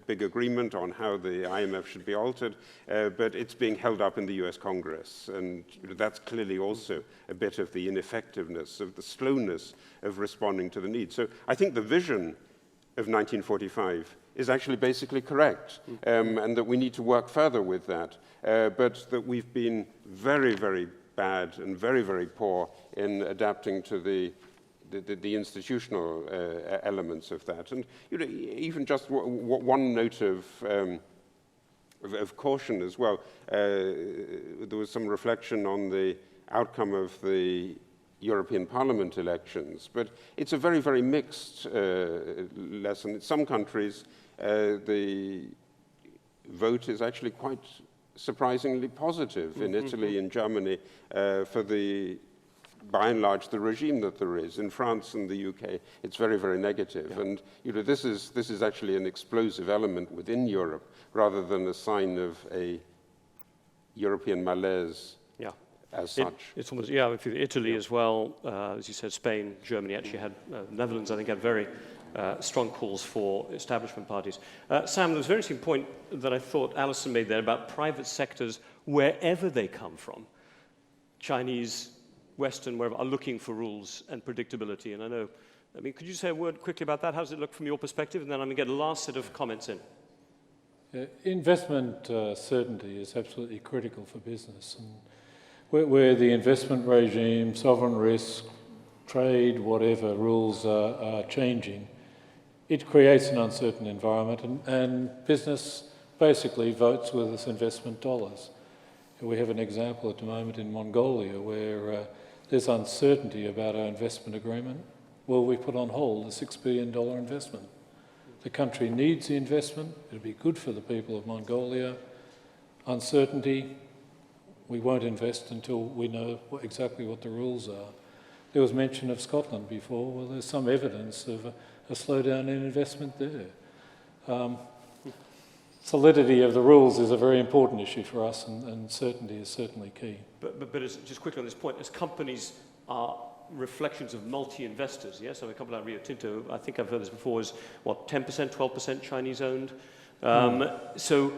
Speaker 3: big agreement on how the IMF should be altered, but it's being held up in the US Congress. And that's clearly also a bit of the ineffectiveness, of the slowness of responding to the needs. So I think the vision of 1945 is actually basically correct, and that we need to work further with that, but that we've been very, very bad and very, very poor in adapting to the institutional elements of that. And you know, even just one note of caution as well. There was some reflection on the outcome of the European Parliament elections, but it's a very, very mixed lesson. In some countries, the vote is actually quite surprisingly positive. In Italy, in Germany, for the by and large, the regime that there is. In France and the UK, it's very, very negative. Yeah. And you know, this is actually an explosive element within Europe, rather than a sign of a European malaise as such.
Speaker 1: It's almost, if Italy as well, as you said, Spain, Germany actually had, Netherlands, I think, had very strong calls for establishment parties. Sam, there was a very interesting point that I thought Alyson made there about private sectors, wherever they come from. Chinese, Western, wherever, are looking for rules and predictability. And I mean, could you say a word quickly about that? How does it look from your perspective? And then I'm going to get a last set of comments in.
Speaker 2: Investment certainty is absolutely critical for business. And where the investment regime, sovereign risk, trade, whatever rules are changing, it creates an uncertain environment, and business basically votes with its investment dollars. We have an example at the moment in Mongolia where there's uncertainty about our investment agreement. Well, we put on hold a $6 billion investment. The country needs the investment. It'll be good for the people of Mongolia. Uncertainty, we won't invest until we know exactly what the rules are. There was mention of Scotland before. Well, there's some evidence of a slowdown in investment there. Solidity of the rules is a very important issue for us, and certainty is certainly key.
Speaker 1: But as, just quickly on this point, as companies are reflections of multi-investors, yes? So a company like Rio Tinto, I think I've heard this before, is what, 10%, 12% Chinese-owned? So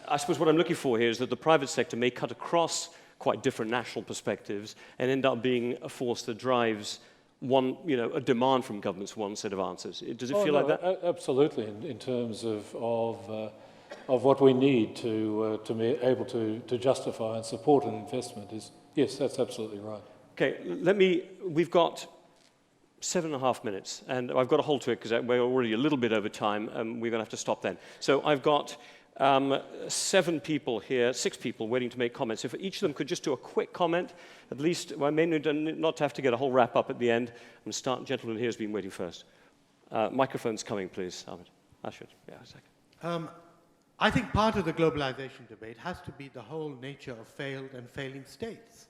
Speaker 1: I suppose what I'm looking for here is that the private sector may cut across quite different national perspectives and end up being a force that drives one, you know, a demand from governments for one set of answers. Does it feel like that?
Speaker 2: Absolutely, in terms of what we need to be able to justify and support an investment is, yes, that's absolutely right.
Speaker 1: Okay, we've got 7.5 minutes, and I've got to hold to it because we're already a little bit over time, and we're going to have to stop then. So I've got 6 people waiting to make comments. If each of them could just do a quick comment, at least, well, I may not have to get a whole wrap up at the end. I'm going to start, gentleman here has been waiting first. Microphone's coming, please, Ahmed. I should, yeah, a second.
Speaker 13: I think part of the globalization debate has to be the whole nature of failed and failing states.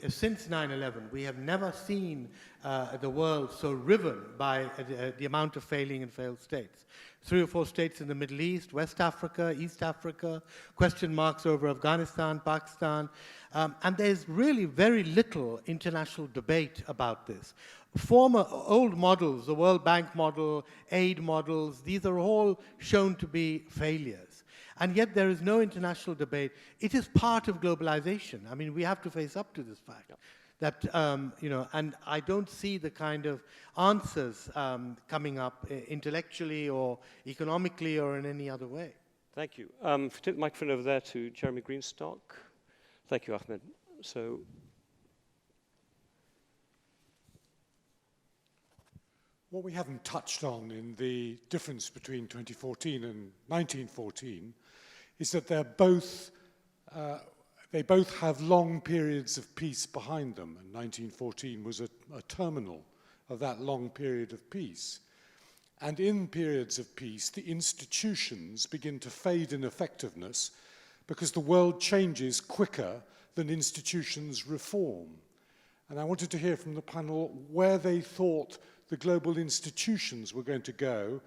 Speaker 13: Since 9/11, we have never seen the world so riven by the amount of failing and failed states. 3 or 4 states in the Middle East, West Africa, East Africa, question marks over Afghanistan, Pakistan, and there's really very little international debate about this. Former old models, the World Bank model, aid models, these are all shown to be failures. And yet there is no international debate. It is part of globalization. I mean, we have to face up to this fact. That, and I don't see the kind of answers coming up intellectually or economically or in any other way.
Speaker 1: Thank you. If you take the microphone over there to Jeremy Greenstock. Thank you, Ahmed. So,
Speaker 14: what we haven't touched on in the difference between 2014 and 1914 is that they both have long periods of peace behind them, and 1914 was a terminal of that long period of peace. And in periods of peace, the institutions begin to fade in effectiveness because the world changes quicker than institutions reform. And I wanted to hear from the panel where they thought the global institutions were going to go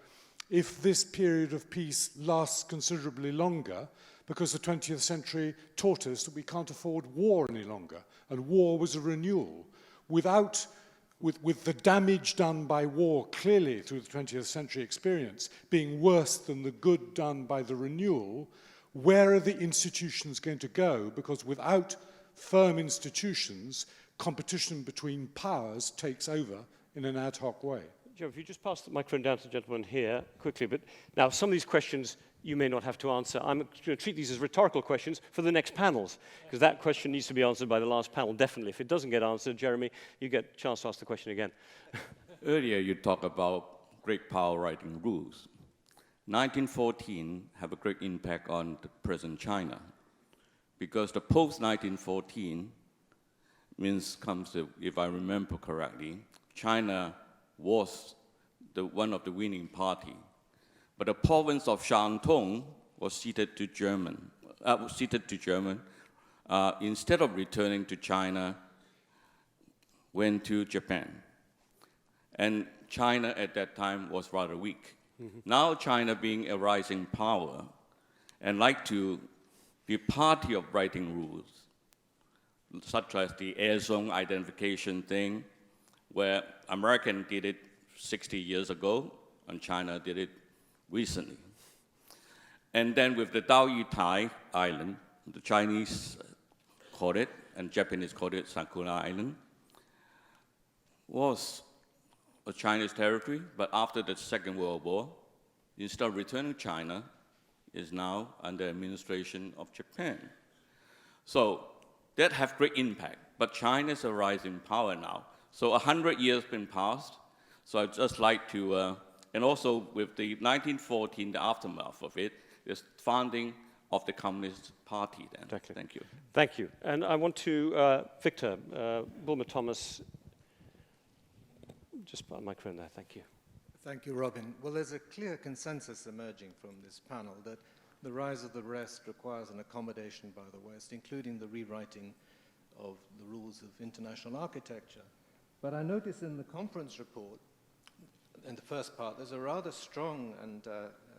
Speaker 14: if this period of peace lasts considerably longer, because the 20th century taught us that we can't afford war any longer, and war was a renewal. With the damage done by war clearly through the 20th century experience being worse than the good done by the renewal, where are the institutions going to go? Because without firm institutions, competition between powers takes over in an ad hoc way.
Speaker 1: Joe, if you just pass the microphone down to the gentleman here quickly. But now, some of these questions you may not have to answer. I'm going to treat these as rhetorical questions for the next panels, because that question needs to be answered by the last panel, definitely. If it doesn't get answered, Jeremy, you get a chance to ask the question again.
Speaker 15: Earlier, you talked about great power writing rules. 1914 have a great impact on the present China, because the post-1914 comes to, if I remember correctly, China was one of the winning party, but the province of Shandong was ceded to German. Instead of returning to China, went to Japan, and China at that time was rather weak. Mm-hmm. Now China being a rising power, and like to be party of writing rules, such as the air zone identification thing, where American did it 60 years ago, and China did it recently. And then with the Daoyitai Island, the Chinese called it, and Japanese called it Sakura Island, was a Chinese territory, but after the Second World War, instead of returning to China, is now under administration of Japan. So that have great impact, but China is a rising power now. So 100 years been passed, so I'd just like to, and also with the 1914, the aftermath of it, is founding of the Communist Party then.
Speaker 1: Exactly.
Speaker 15: Thank you.
Speaker 1: Thank you. And I want to, Victor, Bulmer Thomas, just put a microphone there, thank you.
Speaker 16: Thank you, Robin. Well, there's a clear consensus emerging from this panel that the rise of the rest requires an accommodation by the West, including the rewriting of the rules of international architecture. But I notice in the conference report, in the first part, there's a rather strong and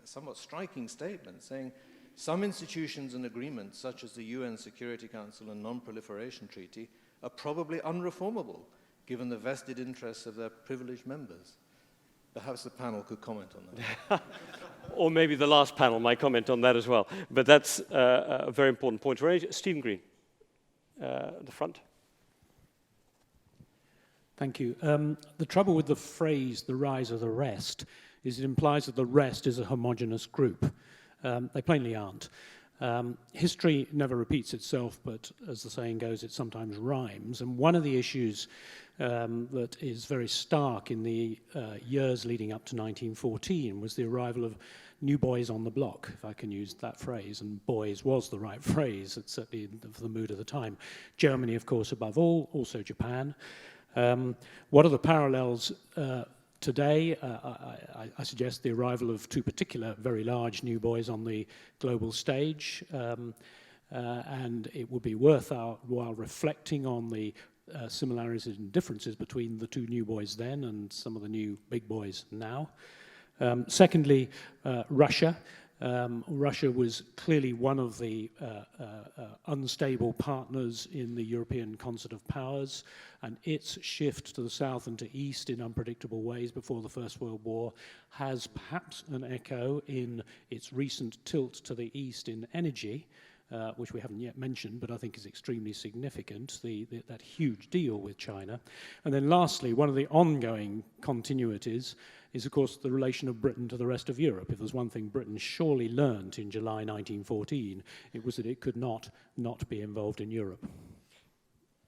Speaker 16: somewhat striking statement saying some institutions and agreements, such as the UN Security Council and Non-Proliferation Treaty, are probably unreformable, given the vested interests of their privileged members. Perhaps the panel could comment on that.
Speaker 1: Or maybe the last panel might comment on that as well. But that's a very important point. Stephen Green, at the front.
Speaker 17: Thank you. The trouble with the phrase, the rise of the rest, is it implies that the rest is a homogeneous group. They plainly aren't. History never repeats itself, but as the saying goes, it sometimes rhymes. And one of the issues that is very stark in the years leading up to 1914 was the arrival of new boys on the block, if I can use that phrase, and boys was the right phrase, it's certainly for the mood of the time. Germany, of course, above all, also Japan. What are the parallels Today, I suggest the arrival of two particular very large new boys on the global stage, and it would be worth our while reflecting on the similarities and differences between the two new boys then and some of the new big boys now. Secondly, Russia. Russia was clearly one of the unstable partners in the European concert of powers, and its shift to the south and to east in unpredictable ways before the First World War has perhaps an echo in its recent tilt to the east in energy, which we haven't yet mentioned, but I think is extremely significant, that huge deal with China. And then lastly, one of the ongoing continuities is, of course, the relation of Britain to the rest of Europe. If there's one thing Britain surely learned in July 1914, it was that it could not be involved in Europe.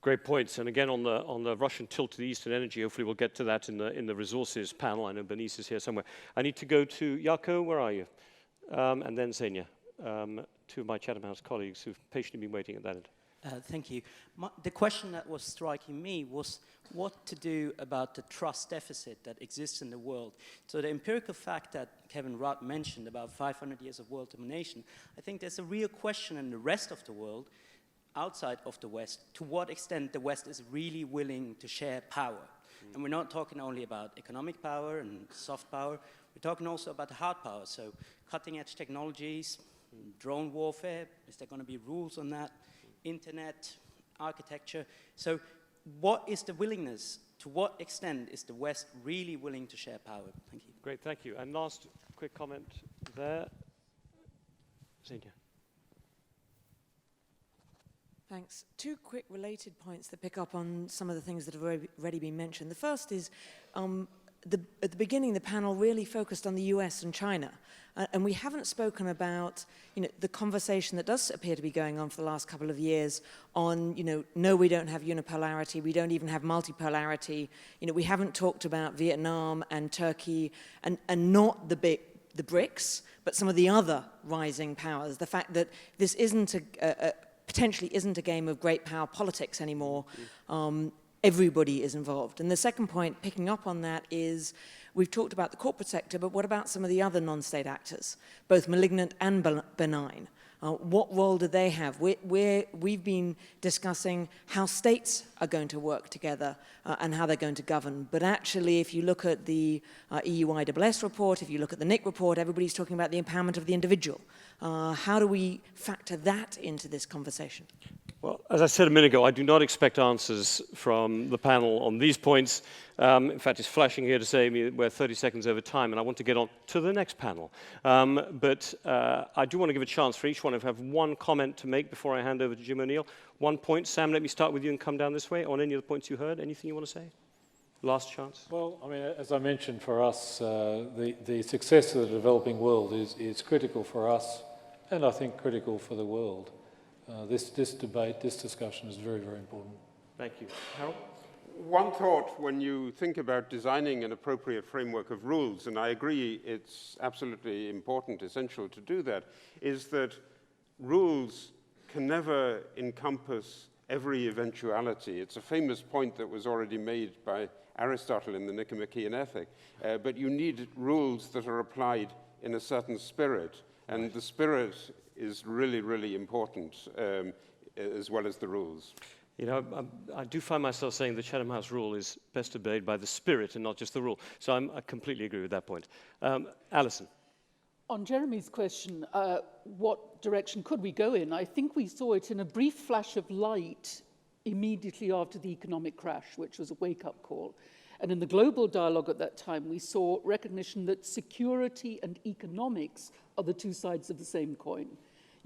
Speaker 1: Great points. And again, on the Russian tilt to the eastern energy, hopefully we'll get to that in the resources panel. I know Bernice is here somewhere. I need to go to Jaco, where are you? And then Xenia, two of my Chatham House colleagues who've patiently been waiting at that end.
Speaker 18: Thank you. The question that was striking me was what to do about the trust deficit that exists in the world. So the empirical fact that Kevin Rudd mentioned about 500 years of world domination, I think there's a real question in the rest of the world, outside of the West, to what extent the West is really willing to share power. And we're not talking only about economic power and soft power, we're talking also about the hard power, so cutting edge technologies, drone warfare, is there going to be rules on that? Internet, architecture. So what is the willingness, to what extent is the West really willing to share power? Thank you.
Speaker 1: Great, thank you. And last quick comment there. Xenia.
Speaker 19: Thanks. Two quick related points that pick up on some of the things that have already been mentioned. The first is, at the beginning, the panel really focused on the US and China. And we haven't spoken about, the conversation that does appear to be going on for the last couple of years on, no, we don't have unipolarity, we don't even have multipolarity. We haven't talked about Vietnam and Turkey and not the BRICS, but some of the other rising powers. The fact that this isn't potentially isn't a game of great power politics anymore. Everybody is involved. And the second point, picking up on that, is we've talked about the corporate sector, but what about some of the other non-state actors, both malignant and benign? What role do they have? We've been discussing how states are going to work together and how they're going to govern. But actually, if you look at the EU ISS report, if you look at the NIC report, everybody's talking about the empowerment of the individual. How do we factor that into this conversation?
Speaker 1: Well, as I said a minute ago, I do not expect answers from the panel on these points. In fact, it's flashing here to say we're 30 seconds over time, and I want to get on to the next panel. But I do want to give a chance for each one. If I have one comment to make before I hand over to Jim O'Neill. 1 point. Sam, let me start with you and come down this way on any of the points you heard. Anything you want to say? Last chance.
Speaker 2: Well, I mean, as I mentioned, for us, the success of the developing world is critical for us, and I think critical for the world. This debate, this discussion is very, very important.
Speaker 1: Thank you. Harold?
Speaker 3: One thought when you think about designing an appropriate framework of rules, and I agree it's absolutely important, essential to do that, is that rules can never encompass every eventuality. It's a famous point that was already made by Aristotle in the Nicomachean Ethic, but you need rules that are applied in a certain spirit, and the spirit is really, really important, as well as the rules.
Speaker 1: I do find myself saying the Chatham House rule is best obeyed by the spirit and not just the rule. So I completely agree with that point. Alyson.
Speaker 4: On Jeremy's question, what direction could we go in? I think we saw it in a brief flash of light immediately after the economic crash, which was a wake-up call. And in the global dialogue at that time, we saw recognition that security and economics are the two sides of the same coin.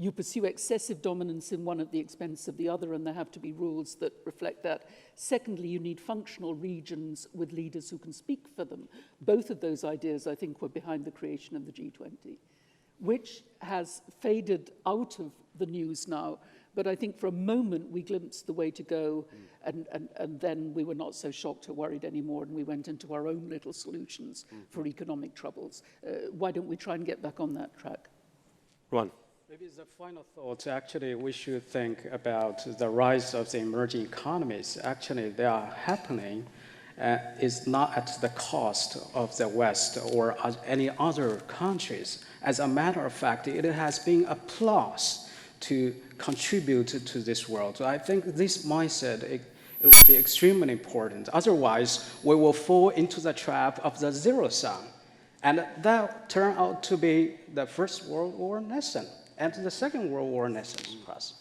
Speaker 4: You pursue excessive dominance in one at the expense of the other, and there have to be rules that reflect that. Secondly, you need functional regions with leaders who can speak for them. Both of those ideas, I think, were behind the creation of the G20, which has faded out of the news now. But I think for a moment we glimpsed the way to go, and then we were not so shocked or worried anymore, and we went into our own little solutions for economic troubles. Why don't we try and get back on that track?
Speaker 1: Ruan.
Speaker 5: Maybe as a final thought, actually, we should think about the rise of the emerging economies. Actually, they are happening, is not at the cost of the West or any other countries. As a matter of fact, it has been a plus to contribute to this world. So I think this mindset, it will be extremely important. Otherwise, we will fall into the trap of the zero sum. And that turned out to be the First World War lesson and the Second World War lesson for us.